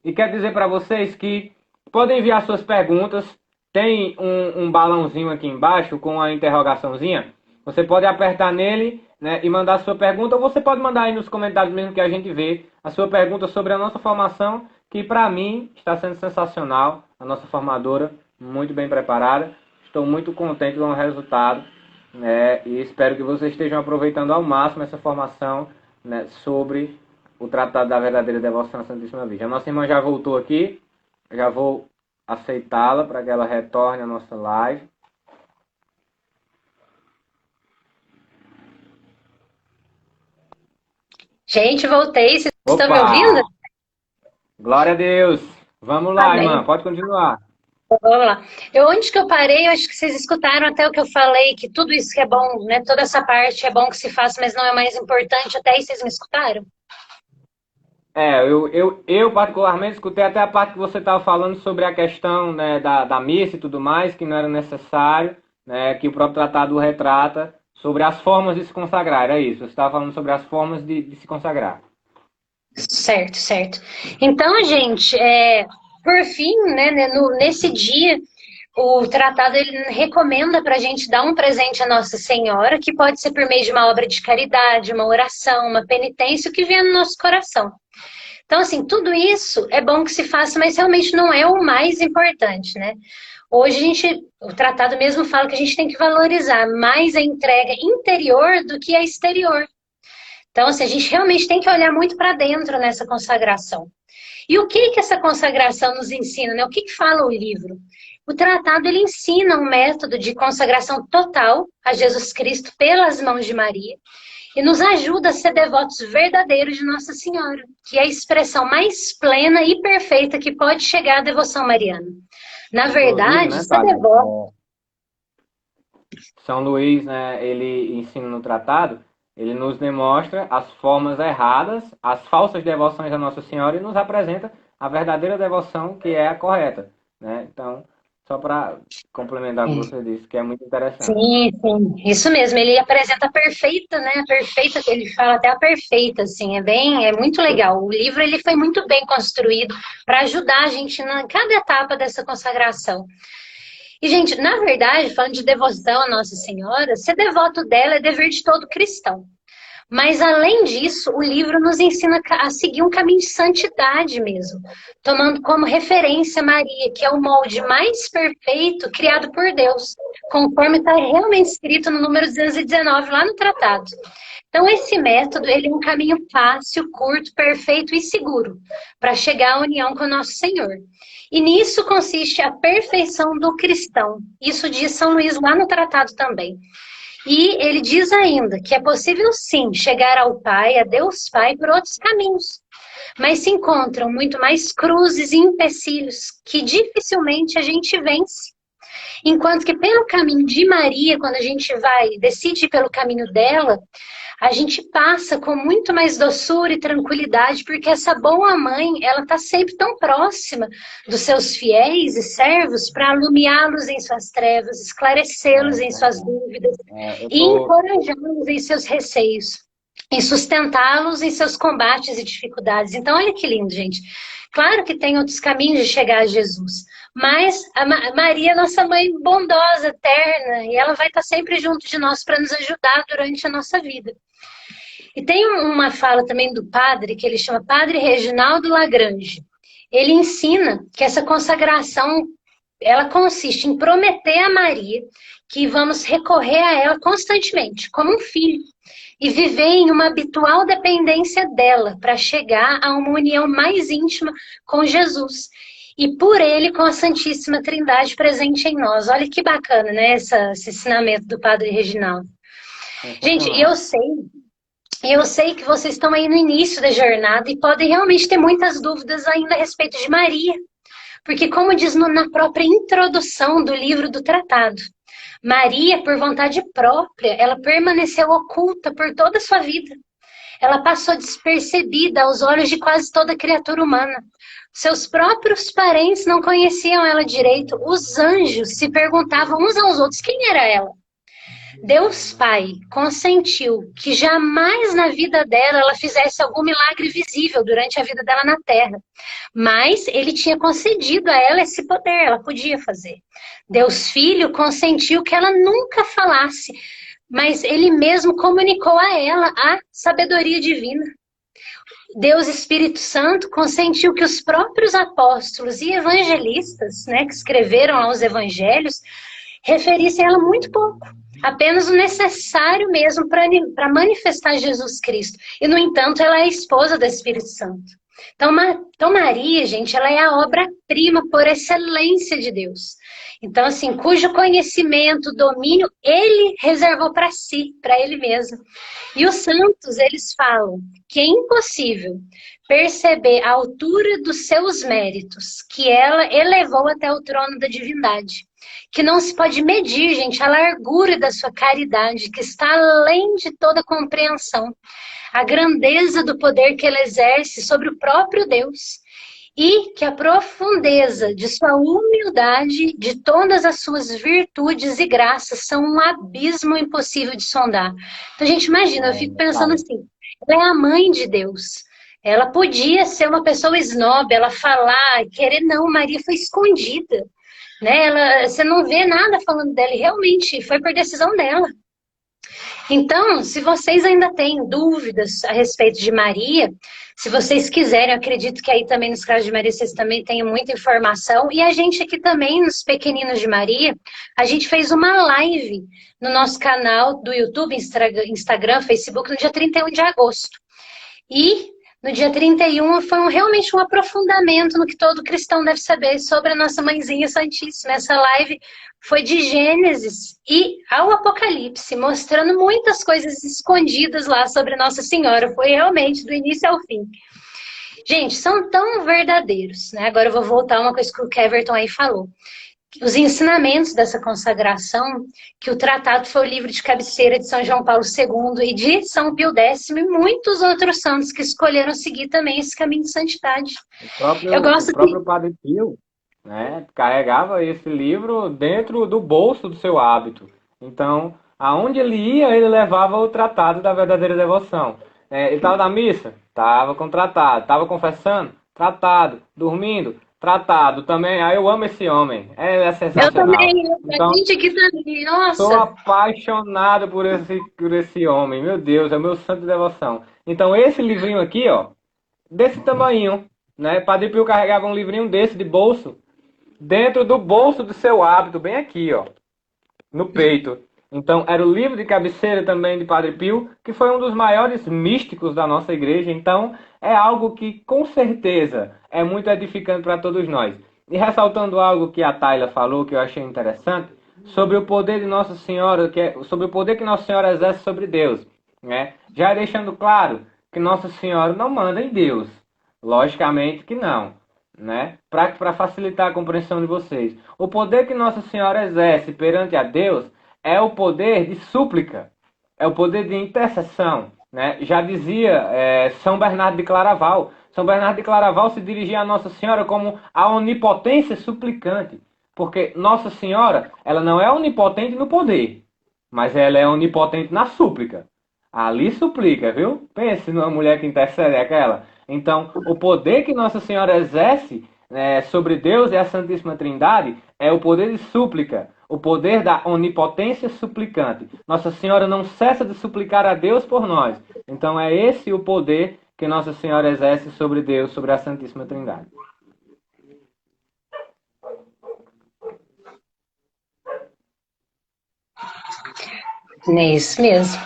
E quero dizer para vocês que podem enviar suas perguntas. Tem um balãozinho aqui embaixo com a interrogaçãozinha. Você pode apertar nele, né, e mandar a sua pergunta. Ou você pode mandar aí nos comentários mesmo que a gente vê a sua pergunta sobre a nossa formação, que para mim está sendo sensacional. A nossa formadora muito bem preparada. Estou muito contente com o resultado, né, e espero que vocês estejam aproveitando ao máximo essa formação, né, sobre o Tratado da Verdadeira Devoção à Santíssima Virgem. A nossa irmã já voltou aqui. Já vou aceitá-la para que ela retorne à nossa live. Gente, voltei. Vocês estão me ouvindo? Glória a Deus. Vamos lá, irmã. Pode continuar. Vamos lá. Onde que eu parei, eu acho que vocês escutaram até o que eu falei, que tudo isso que é bom, né? Toda essa parte é bom que se faça, mas não é mais importante. Até aí vocês me escutaram? Eu particularmente escutei até a parte que você estava falando sobre a questão, né, da missa e tudo mais, que não era necessário, né, que o próprio tratado retrata sobre as formas de se consagrar. Era isso, você estava falando sobre as formas de se consagrar. Certo, certo. Então, gente, por fim, né, nesse dia, o tratado ele recomenda para a gente dar um presente à Nossa Senhora, que pode ser por meio de uma obra de caridade, uma oração, uma penitência, o que vier no nosso coração. Então, assim, tudo isso é bom que se faça, mas realmente não é o mais importante, né? Hoje o tratado mesmo fala que a gente tem que valorizar mais a entrega interior do que a exterior. Então, assim, a gente realmente tem que olhar muito para dentro nessa consagração. E o que essa consagração nos ensina, né? O que fala o livro? O tratado ele ensina um método de consagração total a Jesus Cristo pelas mãos de Maria e nos ajuda a ser devotos verdadeiros de Nossa Senhora, que é a expressão mais plena e perfeita que pode chegar à devoção mariana. Na verdade, né, ser devoto... São Luís, né, ele ensina no tratado, ele nos demonstra as formas erradas, as falsas devoções a Nossa Senhora e nos apresenta a verdadeira devoção, que é a correta, né? Então, só para complementar o que você disse, que é muito interessante. Sim, isso mesmo. Ele apresenta a perfeita, né? A perfeita, ele fala até a perfeita, assim, é muito legal. O livro ele foi muito bem construído para ajudar a gente em cada etapa dessa consagração. E, gente, na verdade, falando de devoção à Nossa Senhora, ser devoto dela é dever de todo cristão. Mas, além disso, o livro nos ensina a seguir um caminho de santidade mesmo, tomando como referência Maria, que é o molde mais perfeito criado por Deus, conforme está realmente escrito no número 219 lá no tratado. Então, esse método ele é um caminho fácil, curto, perfeito e seguro para chegar à união com o nosso Senhor. E nisso consiste a perfeição do cristão. Isso diz São Luís lá no tratado também. E ele diz ainda que é possível sim chegar ao Pai, a Deus Pai, por outros caminhos. Mas se encontram muito mais cruzes e empecilhos que dificilmente a gente vence. Enquanto que pelo caminho de Maria, quando a gente decide pelo caminho dela, a gente passa com muito mais doçura e tranquilidade, porque essa boa mãe, ela está sempre tão próxima dos seus fiéis e servos para iluminá-los em suas trevas, esclarecê-los em suas dúvidas e encorajá-los em seus receios e sustentá-los em seus combates e dificuldades. Então, olha que lindo, gente. Claro que tem outros caminhos de chegar a Jesus, mas a Maria é nossa mãe bondosa, eterna, e ela vai estar sempre junto de nós para nos ajudar durante a nossa vida. E tem uma fala também do padre, que ele chama Padre Reginaldo Lagrange. Ele ensina que essa consagração, ela consiste em prometer a Maria que vamos recorrer a ela constantemente, como um filho. e viver em uma habitual dependência dela para chegar a uma união mais íntima com Jesus. E por ele com a Santíssima Trindade presente em nós. Olha que bacana, né? Esse ensinamento do Padre Reginaldo. Gente, Sensacional. e eu sei que vocês estão aí no início da jornada e podem realmente ter muitas dúvidas ainda a respeito de Maria. Porque, como diz na própria introdução do livro do tratado, Maria, por vontade própria, ela permaneceu oculta por toda a sua vida. Ela passou despercebida aos olhos de quase toda criatura humana. Seus próprios parentes não conheciam ela direito. Os anjos se perguntavam uns aos outros quem era ela. Deus Pai consentiu que jamais na vida dela ela fizesse algum milagre visível durante a vida dela na Terra. Mas ele tinha concedido a ela esse poder, ela podia fazer. Deus Filho consentiu que ela nunca falasse, mas ele mesmo comunicou a ela a sabedoria divina. Deus Espírito Santo consentiu que os próprios apóstolos e evangelistas, né, que escreveram lá os evangelhos, referissem a ela muito pouco. Apenas o necessário mesmo para manifestar Jesus Cristo. E, no entanto, ela é a esposa do Espírito Santo. Então Maria, gente, ela é a obra-prima por excelência de Deus. Então, assim, cujo conhecimento, domínio, ele reservou para si, para ele mesmo. E os santos, eles falam que é impossível perceber a altura dos seus méritos, que ela elevou até o trono da divindade. Que não se pode medir, gente, a largura da sua caridade, que está além de toda compreensão. A grandeza do poder que ela exerce sobre o próprio Deus. E que a profundeza de sua humildade, de todas as suas virtudes e graças, são um abismo impossível de sondar. Então, gente, imagina, eu fico pensando assim, ela é a mãe de Deus. Ela podia ser uma pessoa snob, ela falar, querer, não, Maria foi escondida. Né? Você não vê nada falando dela, e realmente foi por decisão dela. Então, se vocês ainda têm dúvidas a respeito de Maria, se vocês quiserem, eu acredito que aí também nos casos de Maria vocês também têm muita informação. E a gente aqui também, nos Pequeninos de Maria, a gente fez uma live no nosso canal do YouTube, Instagram, Facebook, no dia 31 de agosto. E no dia 31 foi realmente um aprofundamento no que todo cristão deve saber sobre a nossa Mãezinha Santíssima. Essa live foi de Gênesis e ao Apocalipse, mostrando muitas coisas escondidas lá sobre Nossa Senhora. Foi realmente do início ao fim. Gente, são tão verdadeiros, né? Agora eu vou voltar a uma coisa que o Keverton aí falou. Os ensinamentos dessa consagração, que o tratado foi o livro de cabeceira de São João Paulo II e de São Pio X e muitos outros santos que escolheram seguir também esse caminho de santidade. O próprio Padre Pio, né, carregava esse livro dentro do bolso do seu hábito. Então, aonde ele ia, ele levava o tratado da verdadeira devoção. Ele estava na missa? Estava com o tratado. Estava confessando? Tratado. Dormindo? Tratado também. Eu amo esse homem. Ele é sensacional. Eu também, a gente aqui também. Nossa. Sou apaixonado por esse homem. Meu Deus, é o meu santo de devoção. Então, esse livrinho aqui, ó, desse tamanho, né? Padre Pio carregava um livrinho desse de bolso, dentro do bolso do seu hábito, bem aqui, ó, no peito. Então, era o livro de cabeceira também de Padre Pio, que foi um dos maiores místicos da nossa igreja. Então, é algo que, com certeza, é muito edificante para todos nós. E ressaltando algo que a Tayla falou, que eu achei interessante, sobre o poder de Nossa Senhora, sobre o poder que Nossa Senhora exerce sobre Deus, né? Já deixando claro que Nossa Senhora não manda em Deus. Logicamente que não, né? Para facilitar a compreensão de vocês. O poder que Nossa Senhora exerce perante a Deus é o poder de súplica, é o poder de intercessão, né? Já dizia São Bernardo de Claraval. São Bernardo de Claraval se dirigia a Nossa Senhora como a onipotência suplicante, porque Nossa Senhora, ela não é onipotente no poder, mas ela é onipotente na súplica. Ali suplica, viu? Pense numa mulher que intercede aquela. Então, o poder que Nossa Senhora exerce sobre Deus e a Santíssima Trindade é o poder de súplica, o poder da onipotência suplicante. Nossa Senhora não cessa de suplicar a Deus por nós. Então, é esse o poder que Nossa Senhora exerce sobre Deus, sobre a Santíssima Trindade. É isso mesmo.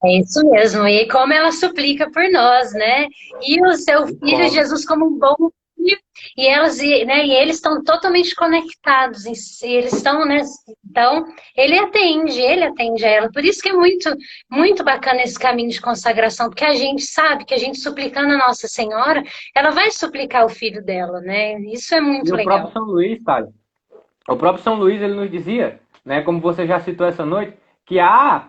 É isso mesmo, e como ela suplica por nós, né? E o seu E filho como? Jesus como um bom filho, e elas, né, e eles estão totalmente conectados, e eles estão, né? Então, ele atende a ela. Por isso que é muito, muito bacana esse caminho de consagração, porque a gente sabe que a gente suplicando a Nossa Senhora, ela vai suplicar o filho dela, né? Isso é E muito o próprio legal. São Luís, tá? O próprio São Luís ele nos dizia, né, como você já citou essa noite, que há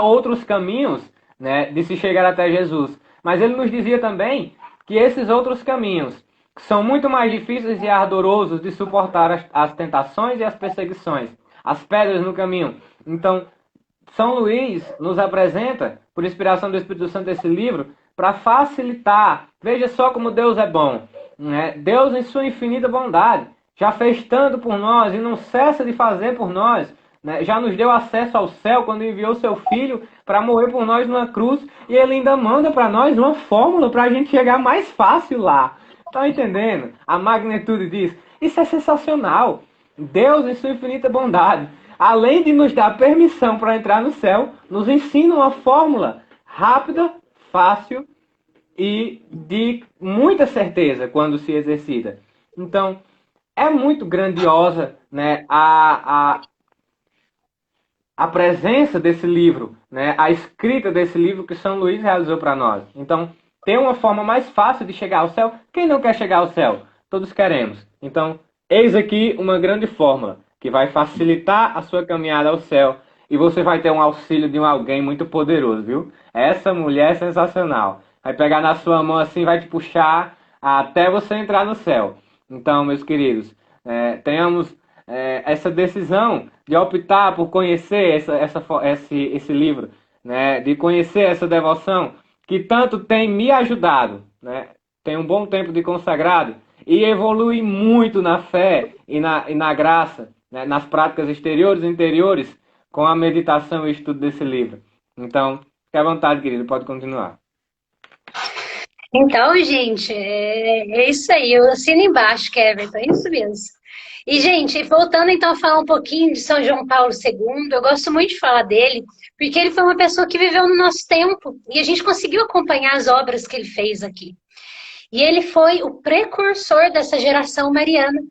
outros caminhos, né, de se chegar até Jesus. Mas ele nos dizia também que esses outros caminhos são muito mais difíceis e ardorosos de suportar as tentações e as perseguições, as pedras no caminho. Então, São Luís nos apresenta, por inspiração do Espírito Santo, esse livro, para facilitar. Veja só como Deus é bom. Né? Deus, em sua infinita bondade, já fez tanto por nós e não cessa de fazer por nós. Né? Já nos deu acesso ao céu quando enviou seu Filho para morrer por nós numa cruz. E ele ainda manda para nós uma fórmula para a gente chegar mais fácil lá. Está entendendo a magnitude disso? Isso é sensacional. Deus, em sua infinita bondade, além de nos dar permissão para entrar no céu, nos ensina uma fórmula rápida, fácil e de muita certeza quando se exercita. Então, é muito grandiosa, né, a presença desse livro, né, a escrita desse livro que São Luís realizou para nós. Então, tem uma forma mais fácil de chegar ao céu. Quem não quer chegar ao céu? Todos queremos. Então, eis aqui uma grande fórmula que vai facilitar a sua caminhada ao céu e você vai ter um auxílio de alguém muito poderoso, viu? Essa mulher é sensacional. Vai pegar na sua mão assim, vai te puxar até você entrar no céu. Então, meus queridos, tenhamos essa decisão de optar por conhecer esse livro, né, de conhecer essa devoção que tanto tem me ajudado, né, tem um bom tempo de consagrado e evolui muito na fé e na graça, né, nas práticas exteriores e interiores com a meditação e estudo desse livro. Então, fique à vontade, querido, pode continuar. Então, gente, é isso aí. Eu assino embaixo, Everton, é isso mesmo. E, gente, voltando então a falar um pouquinho de São João Paulo II, eu gosto muito de falar dele, porque ele foi uma pessoa que viveu no nosso tempo e a gente conseguiu acompanhar as obras que ele fez aqui. E ele foi o precursor dessa geração mariana.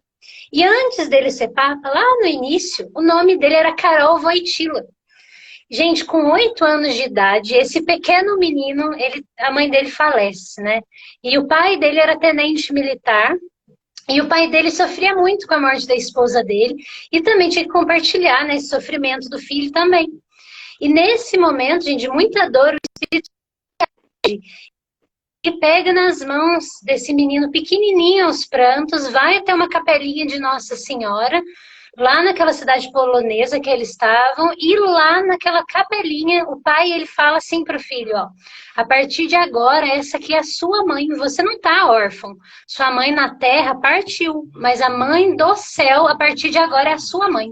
E antes dele ser papa, lá no início, o nome dele era Karol Wojtyła. Gente, com 8 anos de idade, esse pequeno menino, a mãe dele falece, né? E o pai dele era tenente militar, e o pai dele sofria muito com a morte da esposa dele, e também tinha que compartilhar, né, esse sofrimento do filho também. E nesse momento, gente, de muita dor, o Espírito que pega nas mãos desse menino pequenininho aos prantos, vai até uma capelinha de Nossa Senhora, lá naquela cidade polonesa que eles estavam, e lá naquela capelinha, o pai ele fala assim para o filho, ó, a partir de agora, essa aqui é a sua mãe, você não está órfão, sua mãe na terra partiu, mas a mãe do céu, a partir de agora, é a sua mãe.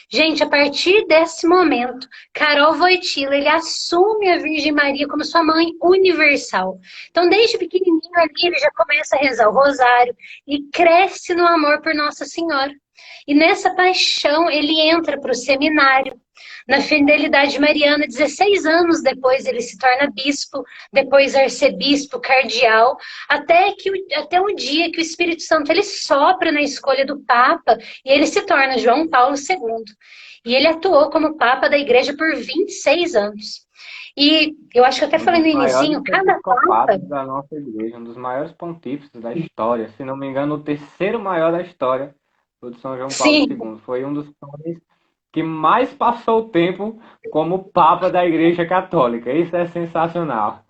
Gente, a partir desse momento, Karol Wojtyła, ele assume a Virgem Maria como sua mãe universal. Então, desde pequenininho ali, ele já começa a rezar o rosário e cresce no amor por Nossa Senhora. E nessa paixão, ele entra para o seminário. Na fidelidade mariana, 16 anos depois, ele se torna bispo, depois arcebispo, cardeal, até o dia que o Espírito Santo ele sopra na escolha do Papa e ele se torna João Paulo II. E ele atuou como Papa da Igreja por 26 anos. E eu acho que eu até Um falei dos no maiores inicinho, cada Papa... episcopados da nossa igreja, um dos maiores pontífices da história. Se não me engano, o terceiro maior da história foi o de São João Paulo Sim, II. Foi um dos padres que mais passou o tempo como Papa da Igreja Católica. Isso é sensacional.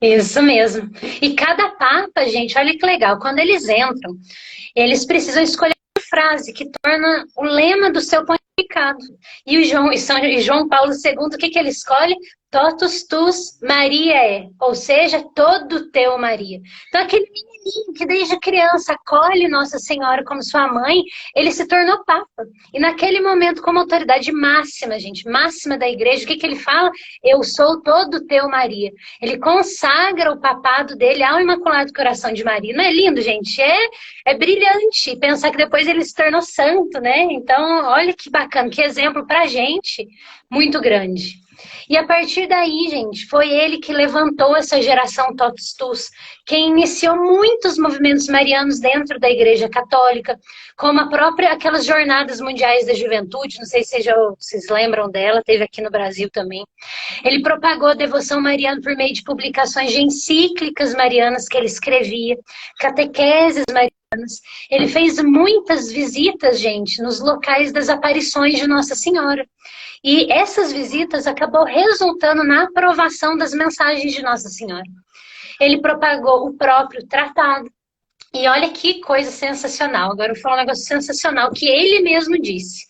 isso mesmo. E cada Papa, gente, olha que legal, quando eles entram, eles precisam escolher uma frase que torna o lema do seu pontificado. E João Paulo II, o que ele escolhe? Totus tus Maria é, ou seja, todo teu Maria. Então aquele pequenininho, que desde criança acolhe Nossa Senhora como sua mãe, ele se tornou Papa. E naquele momento, como autoridade máxima, gente, máxima da igreja, o que ele fala? Eu sou todo teu, Maria. Ele consagra o papado dele ao Imaculado Coração de Maria. Não é lindo, gente? É brilhante pensar que depois ele se tornou santo, né? Então, olha que bacana, que exemplo pra gente, muito grande. E a partir daí, gente, foi ele que levantou essa geração Totus Tus, quem iniciou muitos movimentos marianos dentro da Igreja Católica, como aquelas Jornadas Mundiais da Juventude, não sei se vocês lembram dela, teve aqui no Brasil também. Ele propagou a devoção mariana por meio de publicações de encíclicas marianas que ele escrevia, catequeses marianas. Ele fez muitas visitas, gente, nos locais das aparições de Nossa Senhora. E essas visitas acabou resultando na aprovação das mensagens de Nossa Senhora. Ele propagou o próprio tratado. E olha que coisa sensacional. Agora eu vou falar um negócio sensacional que ele mesmo disse.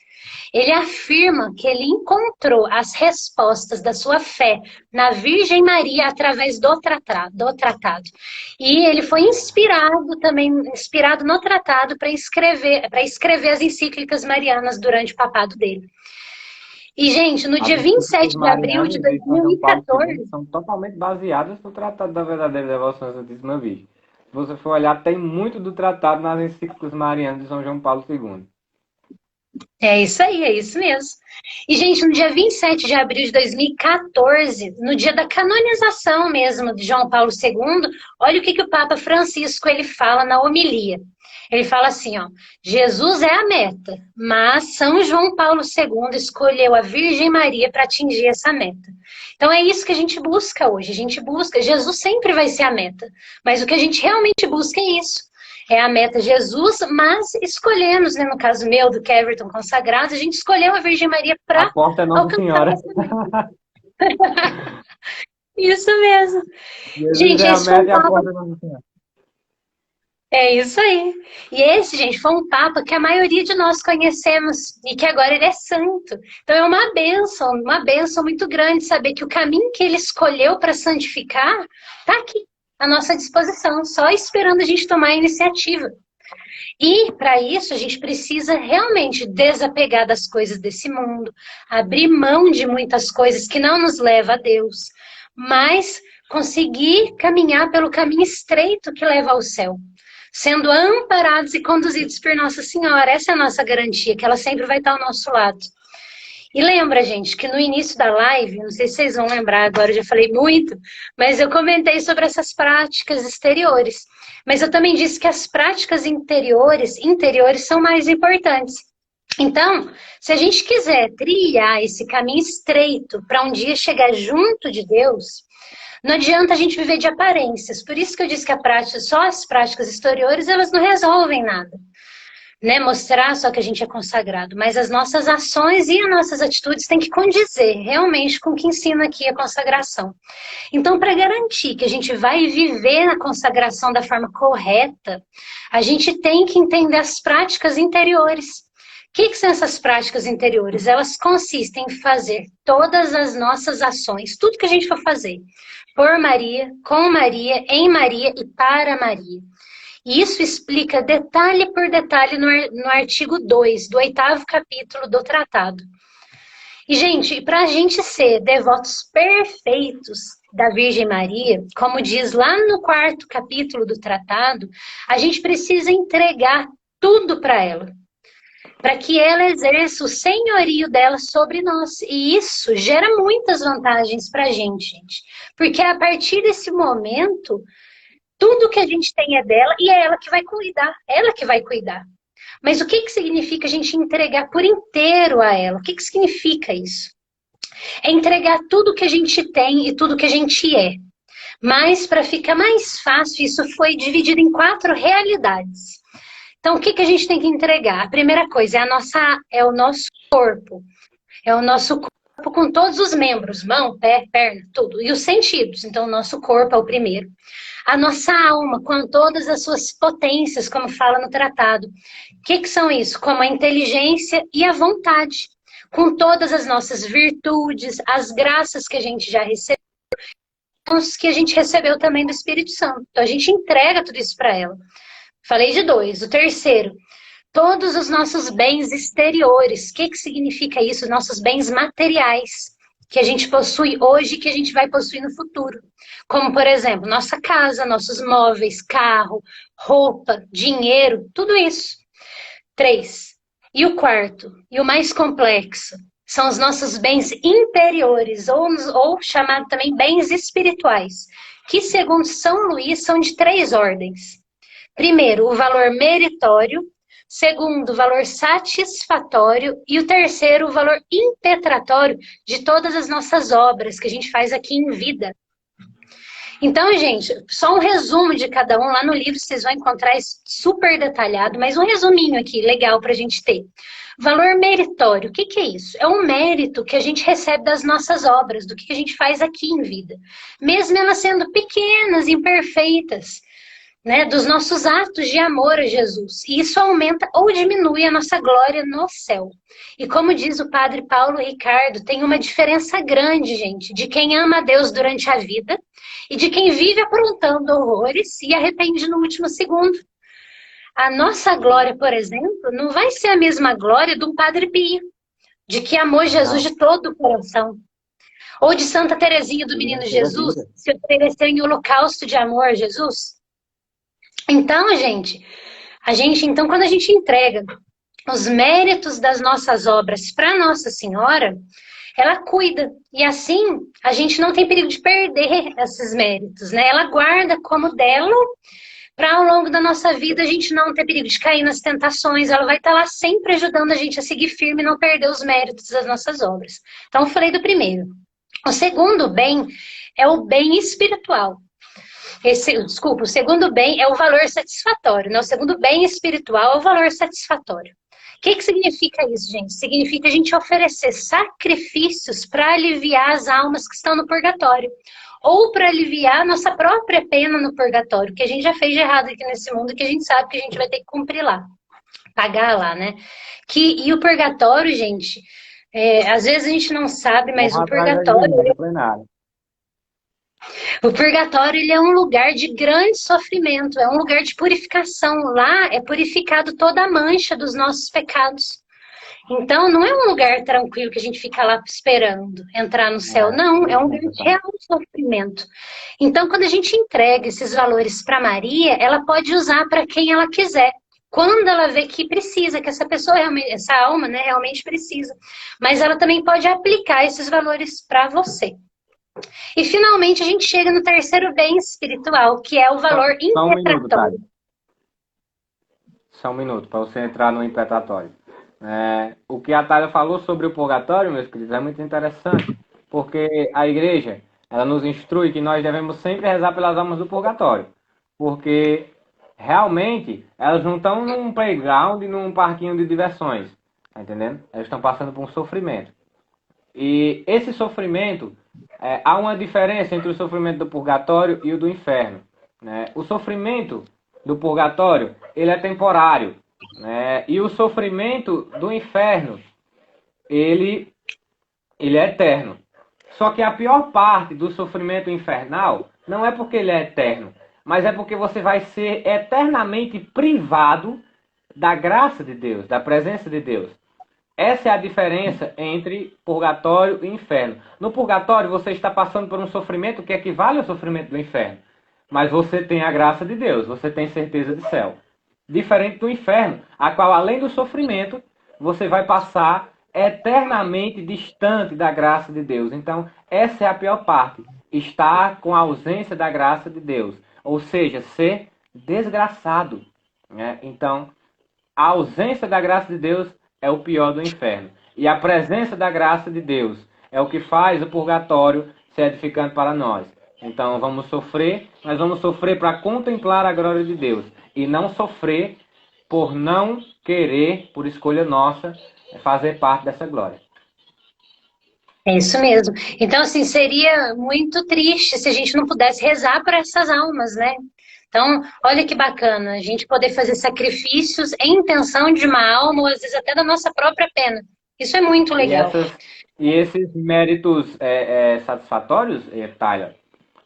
Ele afirma que ele encontrou as respostas da sua fé na Virgem Maria através do tratado. E ele foi inspirado no tratado para escrever as encíclicas marianas durante o papado dele. E, gente, no dia 27 de abril de 2014... São totalmente baseadas no Tratado da Verdadeira Devoção à Santíssima Virgem. Se você for olhar, tem muito do tratado nas encíclicas marianas de São João Paulo II. É isso aí, é isso mesmo. E, gente, no dia 27 de abril de 2014, no dia da canonização mesmo de João Paulo II, olha o que o Papa Francisco ele fala na homilia. Ele fala assim, ó, Jesus é a meta, mas São João Paulo II escolheu a Virgem Maria para atingir essa meta. Então é isso que a gente busca hoje, Jesus sempre vai ser a meta, mas o que a gente realmente busca é isso. É a meta Jesus, mas escolhemos, né, no caso meu, do Keverton Consagrado, a gente escolheu a Virgem Maria para a porta é Nossa Senhora. Isso mesmo. Jesus gente, é a esse meta e a porta é Nossa Senhora. É isso aí. E esse, gente, foi um Papa que a maioria de nós conhecemos e que agora ele é santo. Então é uma bênção muito grande saber que o caminho que ele escolheu para santificar está aqui, à nossa disposição, só esperando a gente tomar a iniciativa. E, para isso, a gente precisa realmente desapegar das coisas desse mundo, abrir mão de muitas coisas que não nos levam a Deus, mas conseguir caminhar pelo caminho estreito que leva ao céu, sendo amparados e conduzidos por Nossa Senhora. Essa é a nossa garantia, que ela sempre vai estar ao nosso lado. E lembra, gente, que no início da live, não sei se vocês vão lembrar agora, eu já falei muito, mas eu comentei sobre essas práticas exteriores. Mas eu também disse que as práticas interiores são mais importantes. Então, se a gente quiser trilhar esse caminho estreito para um dia chegar junto de Deus, não adianta a gente viver de aparências. Por isso que eu disse que só as práticas exteriores, elas não resolvem nada. Né, mostrar só que a gente é consagrado, mas as nossas ações e as nossas atitudes têm que condizer realmente com o que ensina aqui a consagração. Então, para garantir que a gente vai viver a consagração da forma correta, a gente tem que entender as práticas interiores. O que são essas práticas interiores? Elas consistem em fazer todas as nossas ações, tudo que a gente for fazer, por Maria, com Maria, em Maria e para Maria. E isso explica detalhe por detalhe no artigo 2 do 8º capítulo do tratado. E, gente, para a gente ser devotos perfeitos da Virgem Maria, como diz lá no 4º capítulo do tratado, a gente precisa entregar tudo para ela, para que ela exerça o senhorio dela sobre nós. E isso gera muitas vantagens para a gente, porque a partir desse momento, tudo que a gente tem é dela e é ela que vai cuidar. Mas o que significa a gente entregar por inteiro a ela? O que significa isso? É entregar tudo que a gente tem e tudo que a gente é. Mas, para ficar mais fácil, isso foi dividido em 4 realidades. Então, o que a gente tem que entregar? A primeira coisa é o nosso corpo. É o nosso corpo com todos os membros, mão, pé, perna, tudo. E os sentidos. Então, o nosso corpo é o primeiro. A nossa alma, com todas as suas potências, como fala no tratado. O que são isso? Como a inteligência e a vontade. Com todas as nossas virtudes, as graças que a gente já recebeu, que a gente recebeu também do Espírito Santo. Então a gente entrega tudo isso para ela. Falei de 2. O terceiro, todos os nossos bens exteriores. O que significa isso? Nossos bens materiais, que a gente possui hoje e que a gente vai possuir no futuro. Como, por exemplo, nossa casa, nossos móveis, carro, roupa, dinheiro, tudo isso. 3. E o quarto, e o mais complexo, são os nossos bens interiores, ou chamado também bens espirituais, que, segundo São Luís, são de 3 ordens. Primeiro, o valor meritório. Segundo, o valor satisfatório. E o terceiro, o valor impetratório de todas as nossas obras que a gente faz aqui em vida. Então, gente, só um resumo de cada um. Lá no livro vocês vão encontrar isso super detalhado, mas um resuminho aqui, legal para a gente ter. Valor meritório, o que é isso? É um mérito que a gente recebe das nossas obras, do que a gente faz aqui em vida. Mesmo elas sendo pequenas, imperfeitas, né, dos nossos atos de amor a Jesus. E isso aumenta ou diminui a nossa glória no céu. E como diz o padre Paulo Ricardo, tem uma diferença grande, gente, de quem ama a Deus durante a vida e de quem vive aprontando horrores e arrepende no último segundo. A nossa glória, por exemplo, não vai ser a mesma glória de um Padre Pio, de que amou Jesus de todo o coração. Ou de Santa Teresinha do Menino Jesus, se ofereceu em holocausto de amor a Jesus. Então, então, quando a gente entrega os méritos das nossas obras para Nossa Senhora, ela cuida. E assim, a gente não tem perigo de perder esses méritos, né? Ela guarda como dela, para ao longo da nossa vida a gente não ter perigo de cair nas tentações. Ela vai estar lá sempre ajudando a gente a seguir firme e não perder os méritos das nossas obras. Então, eu falei do primeiro. O segundo bem é o bem espiritual. O segundo bem é o valor satisfatório, né? O segundo bem espiritual é o valor satisfatório. O que significa isso, gente? Significa a gente oferecer sacrifícios para aliviar as almas que estão no purgatório. Ou para aliviar a nossa própria pena no purgatório, que a gente já fez de errado aqui nesse mundo, que a gente sabe que a gente vai ter que cumprir lá. Pagar lá, né? E o purgatório, gente, às vezes a gente não sabe, mas o purgatório... O purgatório, ele é um lugar de grande sofrimento, é um lugar de purificação. Lá é purificado toda a mancha dos nossos pecados. Então, não é um lugar tranquilo que a gente fica lá esperando entrar no céu. Não, é um lugar de real sofrimento. Então, quando a gente entrega esses valores para Maria, ela pode usar para quem ela quiser. Quando ela vê que precisa, que essa pessoa, essa alma, né, realmente precisa. Mas ela também pode aplicar esses valores para você. E finalmente a gente chega no terceiro bem espiritual, que é o valor impetratório. Só um minuto, para você entrar no impetratório. O que a Thalia falou sobre o purgatório, meus queridos, é muito interessante, porque a igreja, ela nos instrui que nós devemos sempre rezar pelas almas do purgatório, porque realmente elas não estão num playground, num parquinho de diversões, tá entendendo? Elas estão passando por um sofrimento. E esse sofrimento, há uma diferença entre o sofrimento do purgatório e o do inferno, né? O sofrimento do purgatório, ele é temporário, né? E o sofrimento do inferno, ele é eterno. Só que a pior parte do sofrimento infernal não é porque ele é eterno, mas é porque você vai ser eternamente privado da graça de Deus, da presença de Deus. Essa é a diferença entre purgatório e inferno. No purgatório, você está passando por um sofrimento que equivale ao sofrimento do inferno. Mas você tem a graça de Deus, você tem certeza de céu. Diferente do inferno, a qual, além do sofrimento, você vai passar eternamente distante da graça de Deus. Então, essa é a pior parte. Estar com a ausência da graça de Deus. Ou seja, ser desgraçado, né? Então, a ausência da graça de Deus é o pior do inferno. E a presença da graça de Deus é o que faz o purgatório ser edificante para nós. Então vamos sofrer, mas vamos sofrer para contemplar a glória de Deus. E não sofrer por não querer, por escolha nossa, fazer parte dessa glória. É isso mesmo. Então, assim, seria muito triste se a gente não pudesse rezar por essas almas, né? Então, olha que bacana, a gente poder fazer sacrifícios em intenção de uma alma, ou às vezes até da nossa própria pena. Isso é muito legal. E esses méritos satisfatórios, Thalia,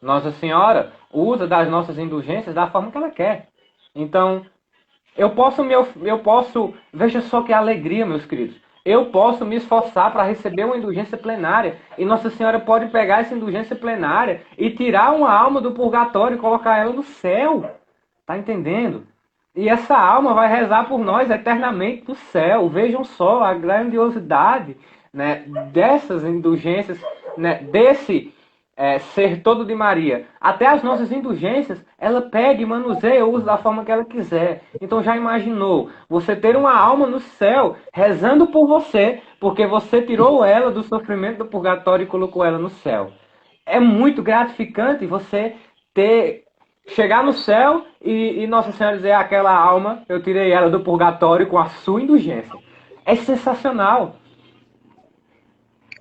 Nossa Senhora usa das nossas indulgências da forma que ela quer. Então, eu posso, veja só que alegria, meus queridos. Eu posso me esforçar para receber uma indulgência plenária. E Nossa Senhora pode pegar essa indulgência plenária e tirar uma alma do purgatório e colocar ela no céu. Tá entendendo? E essa alma vai rezar por nós eternamente no céu. Vejam só a grandiosidade, né, dessas indulgências, né, desse ser todo de Maria. Até as nossas indulgências, ela pega e manuseia, usa da forma que ela quiser. Então já imaginou você ter uma alma no céu rezando por você, porque você tirou ela do sofrimento do purgatório e colocou ela no céu. É muito gratificante você chegar no céu e Nossa Senhora dizer: aquela alma, eu tirei ela do purgatório com a sua indulgência. É sensacional.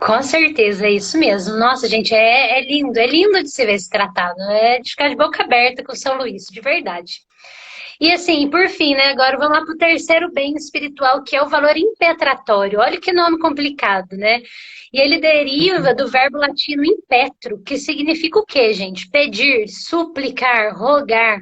Com certeza, é isso mesmo. Nossa, gente, é lindo de se ver esse tratado. É de ficar de boca aberta com o São Luís, de verdade. E assim, por fim, né? Agora vamos lá para o terceiro bem espiritual, que é o valor impetratório. Olha que nome complicado, né? E ele deriva do verbo latino impetro, que significa o quê, gente? Pedir, suplicar, rogar.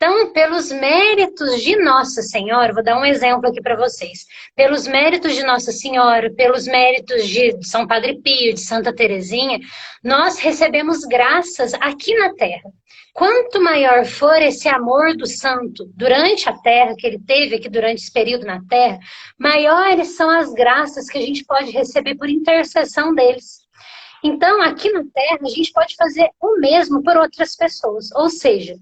Então, pelos méritos de Nossa Senhora, vou dar um exemplo aqui para vocês. Pelos méritos de Nossa Senhora, pelos méritos de São Padre Pio, de Santa Teresinha, nós recebemos graças aqui na Terra. Quanto maior for esse amor do santo durante a Terra, que ele teve aqui durante esse período na Terra, maiores são as graças que a gente pode receber por intercessão deles. Então, aqui na Terra, a gente pode fazer o mesmo por outras pessoas. Ou seja,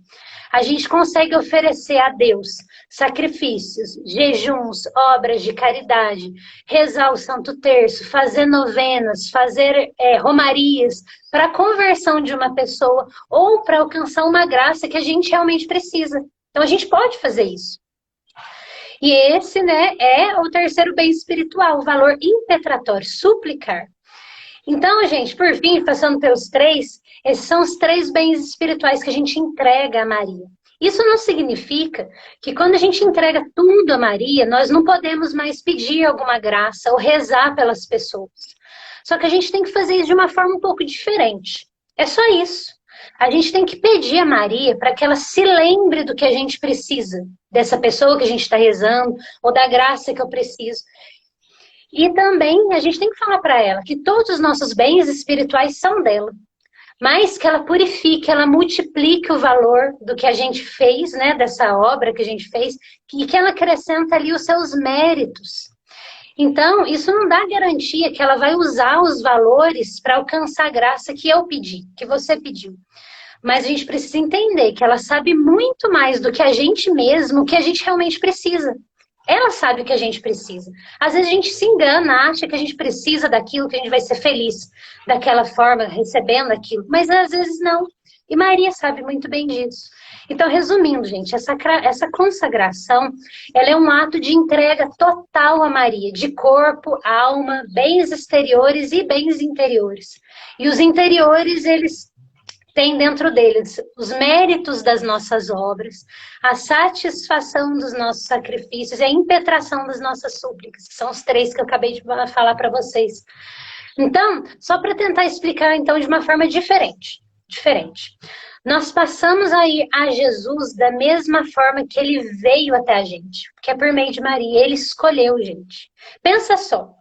a gente consegue oferecer a Deus sacrifícios, jejuns, obras de caridade, rezar o Santo Terço, fazer novenas, fazer romarias para a conversão de uma pessoa ou para alcançar uma graça que a gente realmente precisa. Então, a gente pode fazer isso. E esse, né, é o terceiro bem espiritual, o valor impetratório, suplicar. Então, gente, por fim, passando pelos três, esses são os três bens espirituais que a gente entrega a Maria. Isso não significa que quando a gente entrega tudo a Maria, nós não podemos mais pedir alguma graça ou rezar pelas pessoas. Só que a gente tem que fazer isso de uma forma um pouco diferente. É só isso. A gente tem que pedir a Maria para que ela se lembre do que a gente precisa, dessa pessoa que a gente está rezando, ou da graça que eu preciso. E também a gente tem que falar para ela que todos os nossos bens espirituais são dela. Mas que ela purifique, ela multiplique o valor do que a gente fez, né, dessa obra que a gente fez, e que ela acrescenta ali os seus méritos. Então, isso não dá garantia que ela vai usar os valores para alcançar a graça que eu pedi, que você pediu. Mas a gente precisa entender que ela sabe muito mais do que a gente mesmo, o que a gente realmente precisa. Ela sabe o que a gente precisa. Às vezes a gente se engana, acha que a gente precisa daquilo, que a gente vai ser feliz daquela forma, recebendo aquilo. Mas às vezes não. E Maria sabe muito bem disso. Então, resumindo, gente, essa consagração, ela é um ato de entrega total a Maria, de corpo, alma, bens exteriores e bens interiores. E os interiores, eles tem dentro deles os méritos das nossas obras, a satisfação dos nossos sacrifícios e a impetração das nossas súplicas, que são os três que eu acabei de falar para vocês. Então, só para tentar explicar então de uma forma diferente. Nós passamos a ir a Jesus da mesma forma que ele veio até a gente, que é por meio de Maria. Ele escolheu, gente. Pensa só,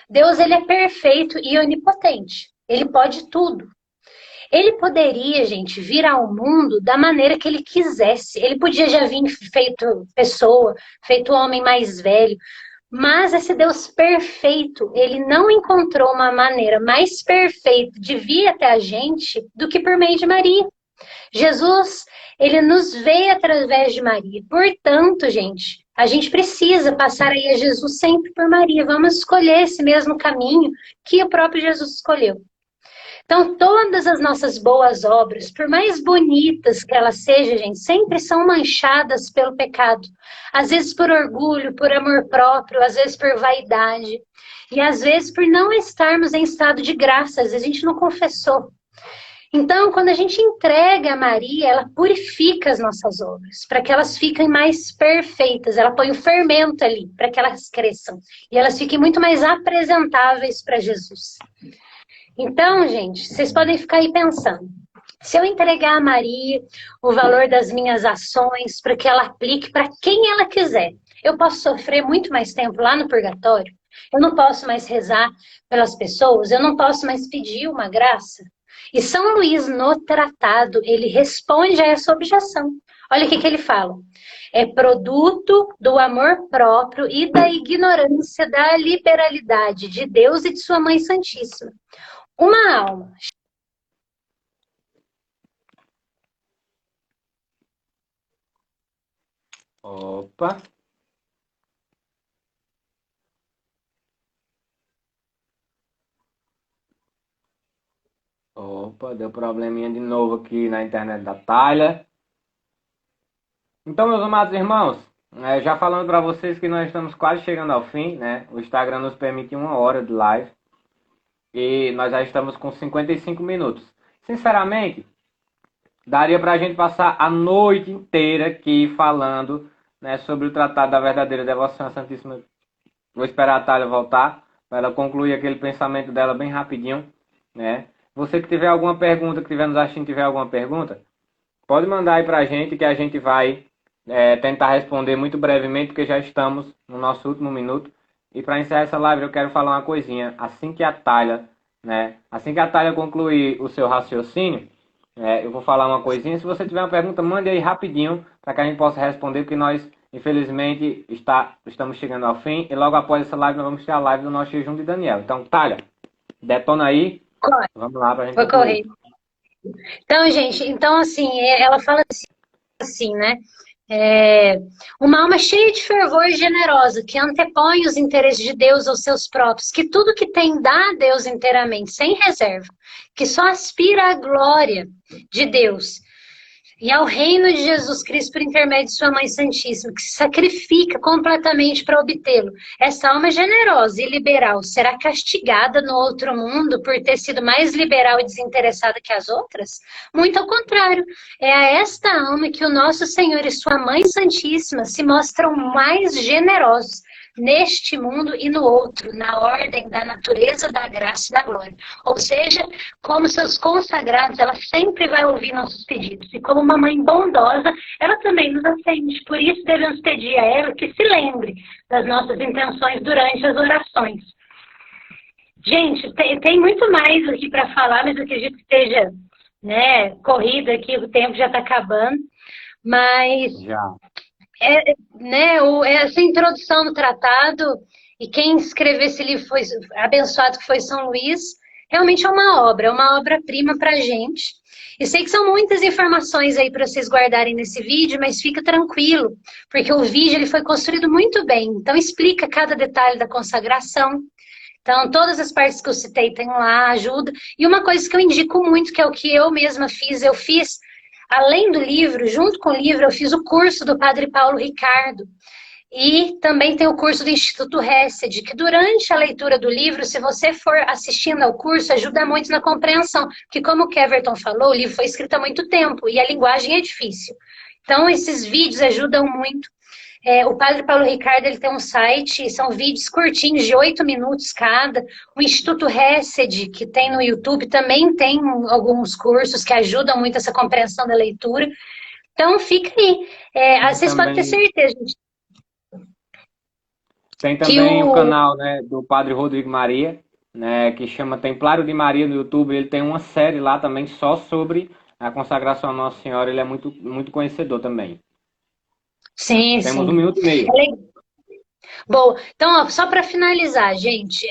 Deus, ele é perfeito e onipotente. Ele pode tudo. Ele poderia, gente, vir ao mundo da maneira que ele quisesse. Ele podia já vir feito pessoa, feito homem mais velho. Mas esse Deus perfeito, ele não encontrou uma maneira mais perfeita de vir até a gente do que por meio de Maria. Jesus, ele nos veio através de Maria. Portanto, gente, a gente precisa passar aí a Jesus sempre por Maria. Vamos escolher esse mesmo caminho que o próprio Jesus escolheu. Então, todas as nossas boas obras, por mais bonitas que elas sejam, gente, sempre são manchadas pelo pecado. Às vezes por orgulho, por amor próprio, às vezes por vaidade. E às vezes por não estarmos em estado de graça, às vezes a gente não confessou. Então, quando a gente entrega a Maria, ela purifica as nossas obras, para que elas fiquem mais perfeitas. Ela põe o fermento ali, para que elas cresçam. E elas fiquem muito mais apresentáveis para Jesus. Então, gente, vocês podem ficar aí pensando. Se eu entregar a Maria o valor das minhas ações para que ela aplique para quem ela quiser, eu posso sofrer muito mais tempo lá no purgatório? Eu não posso mais rezar pelas pessoas? Eu não posso mais pedir uma graça? E São Luís, no tratado, ele responde a essa objeção. Olha o que ele fala. É produto do amor próprio e da ignorância da liberalidade de Deus e de sua Mãe Santíssima. Uma alma. Opa. Opa, deu probleminha de novo aqui na internet da Thalia. Então, meus amados irmãos, já falando para vocês que nós estamos quase chegando ao fim, né? O Instagram nos permite 1 hora de live e nós já estamos com 55 minutos. Sinceramente, daria para a gente passar a noite inteira aqui falando, né, sobre o Tratado da Verdadeira Devoção à Santíssima. Vou esperar a Thalia voltar para ela concluir aquele pensamento dela bem rapidinho, né? Você que tiver alguma pergunta, que estiver nos assistindo, tiver alguma pergunta, pode mandar aí para a gente que a gente vai tentar responder muito brevemente, porque já estamos no nosso último minuto. E para encerrar essa live, eu quero falar uma coisinha. Assim que a Thalia concluir o seu raciocínio, eu vou falar uma coisinha. Se você tiver uma pergunta, mande aí rapidinho para que a gente possa responder, porque nós, infelizmente, estamos chegando ao fim. E logo após essa live, nós vamos ter a live do nosso jejum de Daniel. Então, Thalia, detona aí. Corre. Vamos lá para a gente Vou correr. Então, gente, assim, ela fala assim, né? Uma alma cheia de fervor e generosa, que antepõe os interesses de Deus aos seus próprios, que tudo que tem dá a Deus inteiramente, sem reserva, que só aspira à glória de Deus e ao reino de Jesus Cristo por intermédio de sua Mãe Santíssima, que se sacrifica completamente para obtê-lo. Essa alma generosa e liberal será castigada no outro mundo por ter sido mais liberal e desinteressada que as outras? Muito ao contrário. É a esta alma que o nosso Senhor e sua Mãe Santíssima se mostram mais generosos neste mundo e no outro, na ordem da natureza, da graça e da glória. Ou seja, como seus consagrados, ela sempre vai ouvir nossos pedidos. E como uma mãe bondosa, ela também nos atende. Por isso devemos pedir a ela que se lembre das nossas intenções durante as orações. Gente, tem muito mais aqui para falar, mas eu acredito que esteja, né, corrido aqui, o tempo já está acabando. Mas Já. Essa introdução no tratado, e quem escreveu esse livro foi abençoado, que foi São Luís, realmente é uma obra-prima para a gente. E sei que são muitas informações aí para vocês guardarem nesse vídeo, mas fica tranquilo, porque o vídeo ele foi construído muito bem. Então explica cada detalhe da consagração. Então todas as partes que eu citei tem lá, ajuda. E uma coisa que eu indico muito, que é o que eu mesma fiz, além do livro, junto com o livro, eu fiz o curso do Padre Paulo Ricardo. E também tem o curso do Instituto Hesed, que durante a leitura do livro, se você for assistindo ao curso, ajuda muito na compreensão. Porque como o Keverton falou, o livro foi escrito há muito tempo e a linguagem é difícil. Então, esses vídeos ajudam muito. O Padre Paulo Ricardo ele tem um site, são vídeos curtinhos, de 8 minutos cada. O Instituto Hesed, que tem no YouTube, também tem alguns cursos que ajudam muito essa compreensão da leitura. Então, fica aí. Vocês podem ter certeza, gente. Tem também o canal, né, do Padre Rodrigo Maria, né, que chama Templário de Maria no YouTube. Ele tem uma série lá também só sobre a consagração à Nossa Senhora. Ele é muito, muito conhecedor também. Sim, Temos sim. 1 minuto e meio. Bom, então, ó, só para finalizar, gente,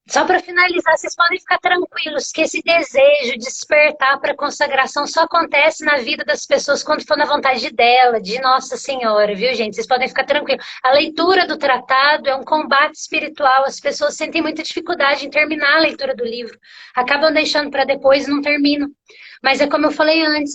só para finalizar, vocês podem ficar tranquilos que esse desejo de despertar para a consagração só acontece na vida das pessoas quando for na vontade dela, de Nossa Senhora, viu, gente? Vocês podem ficar tranquilos. A leitura do tratado é um combate espiritual. As pessoas sentem muita dificuldade em terminar a leitura do livro. Acabam deixando para depois e não terminam. Mas é como eu falei antes,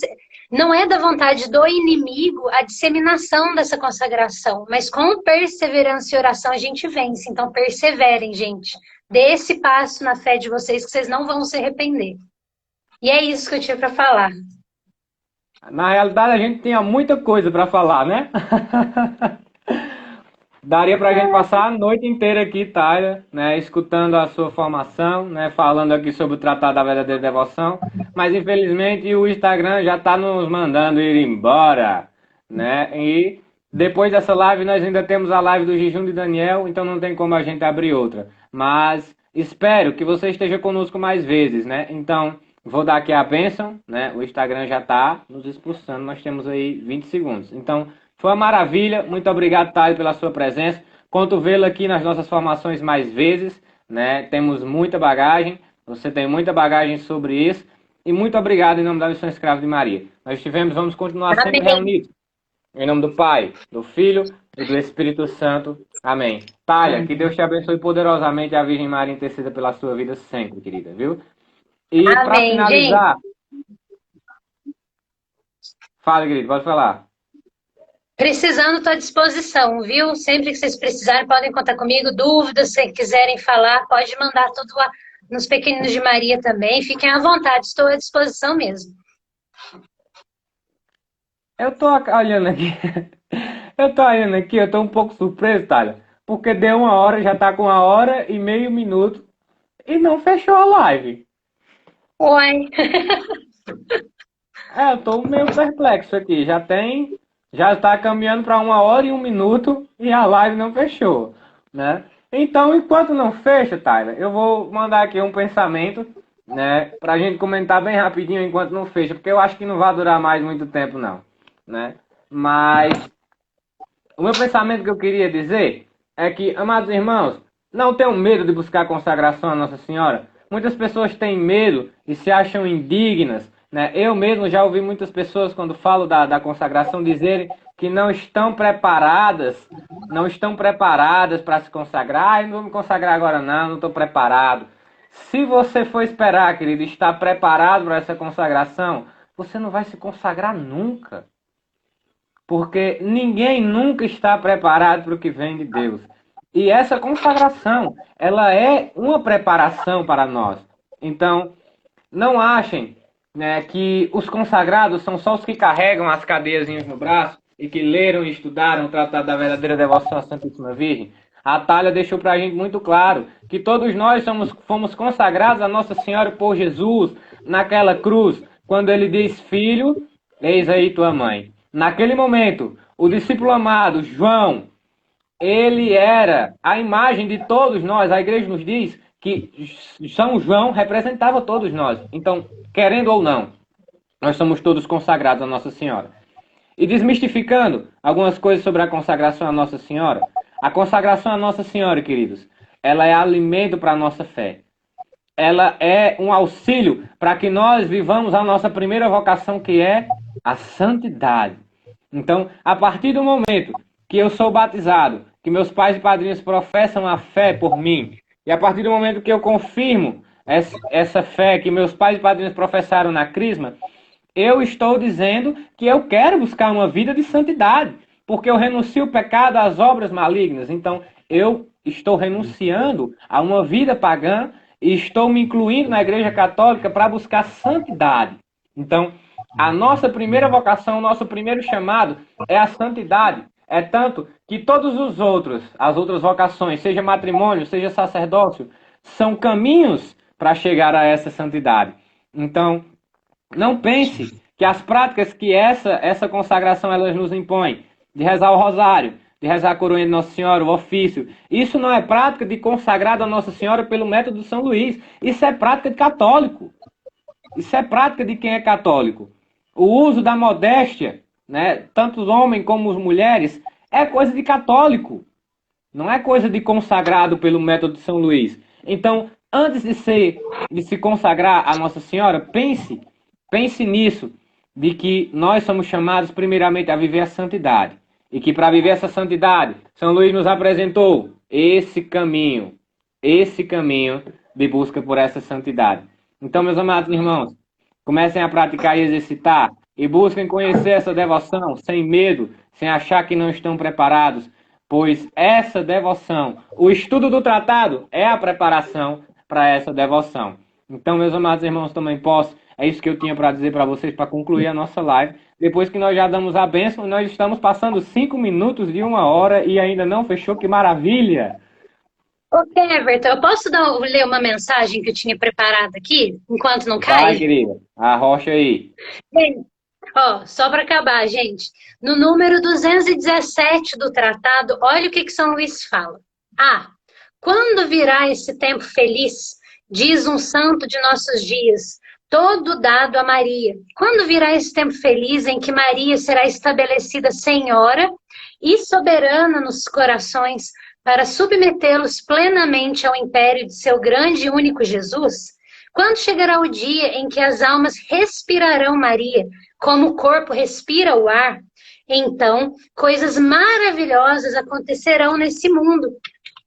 não é da vontade do inimigo a disseminação dessa consagração, mas com perseverança e oração a gente vence. Então perseverem, gente. Dê esse passo na fé de vocês que vocês não vão se arrepender. E é isso que eu tinha para falar. Na realidade, a gente tinha muita coisa para falar, né? Daria para a gente passar a noite inteira aqui, Tyler, né, escutando a sua formação, né, falando aqui sobre o Tratado da Verdadeira Devoção, mas infelizmente o Instagram já está nos mandando ir embora, né, e depois dessa live nós ainda temos a live do Jejum de Daniel, então não tem como a gente abrir outra, mas espero que você esteja conosco mais vezes, né, então vou dar aqui a bênção, né, o Instagram já está nos expulsando, nós temos aí 20 segundos, então foi uma maravilha, muito obrigado, Thales, pela sua presença. Conto vê-lo aqui nas nossas formações mais vezes, né? Temos muita bagagem, você tem muita bagagem sobre isso. E muito obrigado em nome da Missão Escrava de Maria. Nós tivemos, vamos continuar sempre Amém. reunidos. Em nome do Pai, do Filho e do Espírito Santo. Amém. Thalia, que Deus te abençoe poderosamente, a Virgem Maria interceda pela sua vida sempre, querida, viu? E para Amém, finalizar, gente. fala, querido, pode falar. Precisando, estou à disposição, viu? Sempre que vocês precisarem, podem contar comigo. Dúvidas, se quiserem falar, pode mandar tudo lá nos Pequeninos de Maria também. Fiquem à vontade, estou à disposição mesmo. Eu tô olhando aqui. Eu tô olhando aqui, eu tô um pouco surpreso, Thalia. Porque deu 1 hora, já tá com 1 hora e meio minuto e não fechou a live. Oi. Eu tô meio perplexo aqui. Já tá caminhando para 1 hora e 1 minuto e a live não fechou, né? Então, enquanto não fecha, Thalia, eu vou mandar aqui um pensamento, né? Pra gente comentar bem rapidinho enquanto não fecha, porque eu acho que não vai durar mais muito tempo, não, né? Mas o meu pensamento que eu queria dizer é que, amados irmãos, não tenham medo de buscar a consagração a Nossa Senhora. Muitas pessoas têm medo e se acham indignas, né? Eu mesmo já ouvi muitas pessoas, quando falo da consagração, dizerem que não estão preparadas para se consagrar. Eu não vou me consagrar agora não estou preparado. Se você for esperar, querido, estar preparado para essa consagração, você não vai se consagrar nunca. Porque ninguém nunca está preparado para o que vem de Deus. E essa consagração, ela é uma preparação para nós. Então, não achem, né, que os consagrados são só os que carregam as cadeiazinhas no braço e que leram e estudaram o Tratado da Verdadeira Devoção à Santíssima Virgem. A Thalia deixou para a gente muito claro que todos nós fomos consagrados a Nossa Senhora por Jesus naquela cruz, quando ele diz: filho, eis aí tua mãe. Naquele momento, o discípulo amado, João, ele era a imagem de todos nós. A igreja nos diz que São João representava todos nós. Então, querendo ou não, nós somos todos consagrados a Nossa Senhora. E desmistificando algumas coisas sobre a consagração a Nossa Senhora, a consagração a Nossa Senhora, queridos, ela é alimento para a nossa fé. Ela é um auxílio para que nós vivamos a nossa primeira vocação, que é a santidade. Então, a partir do momento que eu sou batizado, que meus pais e padrinhos professam a fé por mim, e a partir do momento que eu confirmo essa fé que meus pais e padrinhos professaram na crisma, eu estou dizendo que eu quero buscar uma vida de santidade, porque eu renuncio o pecado às obras malignas. Então, eu estou renunciando a uma vida pagã e estou me incluindo na Igreja Católica para buscar santidade. Então, a nossa primeira vocação, o nosso primeiro chamado é a santidade. É tanto que todos os outros, as outras vocações, seja matrimônio, seja sacerdócio, são caminhos para chegar a essa santidade. Então, não pense que as práticas que essa consagração elas nos impõe, de rezar o rosário, de rezar a coroinha de Nossa Senhora, o ofício, isso não é prática de consagrado a Nossa Senhora pelo método de São Luís. Isso é prática de católico. Isso é prática de quem é católico. O uso da modéstia, né, tanto os homens como as mulheres, é coisa de católico. Não é coisa de consagrado pelo método de São Luís. Então, antes de se consagrar a Nossa Senhora, pense nisso, de que nós somos chamados primeiramente a viver a santidade. E que para viver essa santidade, São Luís nos apresentou esse caminho de busca por essa santidade. Então, meus amados irmãos, comecem a praticar e exercitar e busquem conhecer essa devoção sem medo, sem achar que não estão preparados, pois essa devoção, o estudo do tratado é a preparação para essa devoção. Então, meus amados irmãos, também posso. É isso que eu tinha para dizer para vocês para concluir a nossa live. Depois que nós já damos a bênção, nós estamos passando 5 minutos de 1 hora e ainda não fechou. Que maravilha! Ok, Everton, eu posso ler uma mensagem que eu tinha preparado aqui, enquanto não Vai, cai? querida. Arrocha aí. Bem, ó, só para acabar, gente. No número 217 do tratado, olha o que São Luís fala. Ah, quando virá esse tempo feliz, diz um santo de nossos dias, todo dado a Maria. Quando virá esse tempo feliz em que Maria será estabelecida senhora e soberana nos corações para submetê-los plenamente ao império de seu grande e único Jesus? Quando chegará o dia em que as almas respirarão Maria, como o corpo respira o ar, então coisas maravilhosas acontecerão nesse mundo,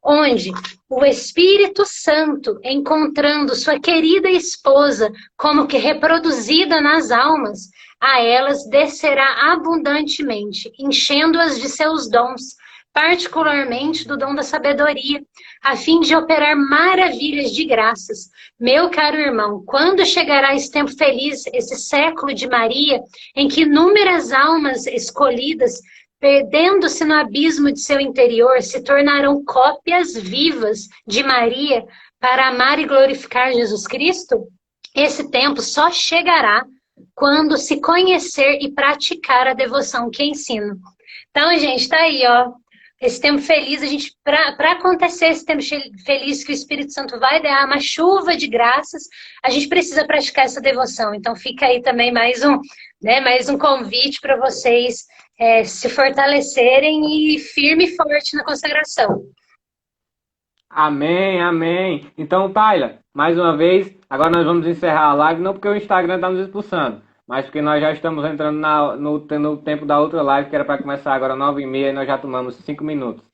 onde o Espírito Santo, encontrando sua querida esposa como que reproduzida nas almas, a elas descerá abundantemente, enchendo-as de seus dons, particularmente do dom da sabedoria, a fim de operar maravilhas de graças. Meu caro irmão, quando chegará esse tempo feliz, esse século de Maria, em que inúmeras almas escolhidas, perdendo-se no abismo de seu interior, se tornarão cópias vivas de Maria para amar e glorificar Jesus Cristo? Esse tempo só chegará quando se conhecer e praticar a devoção que ensino. Então, gente, tá aí, ó. Esse tempo feliz, a gente, para acontecer esse tempo feliz que o Espírito Santo vai dar uma chuva de graças, a gente precisa praticar essa devoção. Então, fica aí também mais um convite para vocês se fortalecerem e firme e forte na consagração. Amém, amém. Então, Tayla, mais uma vez, agora nós vamos encerrar a live, não porque o Instagram está nos expulsando, mas porque nós já estamos entrando no tempo da outra live, que era para começar agora 9h30, e nós já tomamos 5 minutos.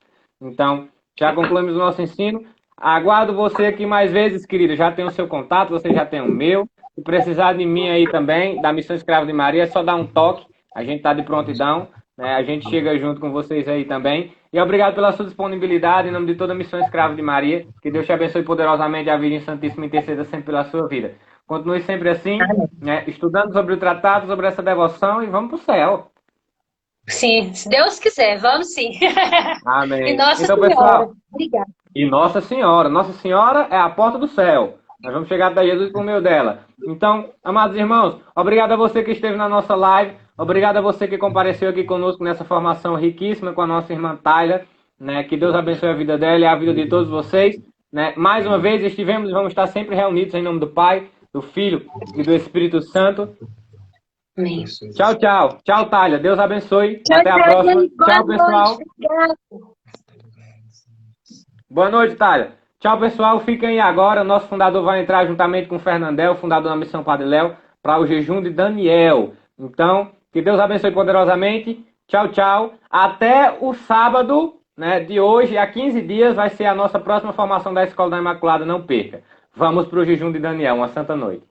Então, já concluímos o nosso ensino. Aguardo você aqui mais vezes, querido. Já tem o seu contato, você já tem o meu. Se precisar de mim aí também, da Missão Escrava de Maria, é só dar um toque. A gente está de prontidão, né? A gente chega junto com vocês aí também. E obrigado pela sua disponibilidade em nome de toda a Missão Escrava de Maria. Que Deus te abençoe poderosamente, a Virgem Santíssima interceda sempre pela sua vida. Continue sempre assim, né, estudando sobre o tratado, sobre essa devoção e vamos para o céu. Sim, se Deus quiser, vamos sim. Amém. E Nossa Então, Senhora, pessoal, obrigada. e Nossa Senhora. Nossa Senhora é a porta do céu. Nós vamos chegar até Jesus por meio dela. Então, amados irmãos, obrigado a você que esteve na nossa live. Obrigado a você que compareceu aqui conosco nessa formação riquíssima com a nossa irmã Tayla. Né? Que Deus abençoe a vida dela e a vida de todos vocês. Né? Mais uma vez estivemos e vamos estar sempre reunidos em nome do Pai, do Filho e do Espírito Santo. Amém. Tchau, tchau. Tchau, Tayla. Deus abençoe. Tchau, Até a tchau, próxima. gente. Boa Tchau, pessoal. noite. Obrigada. Boa noite, Tayla. Tchau, pessoal. Fiquem aí agora. O nosso fundador vai entrar juntamente com o Fernandel, fundador da Missão Padre Léo, para o jejum de Daniel. Então, que Deus abençoe poderosamente. Tchau, tchau. Até o sábado, né, de hoje, há 15 dias, vai ser a nossa próxima formação da Escola da Imaculada. Não perca. Vamos para o jejum de Daniel. Uma santa noite.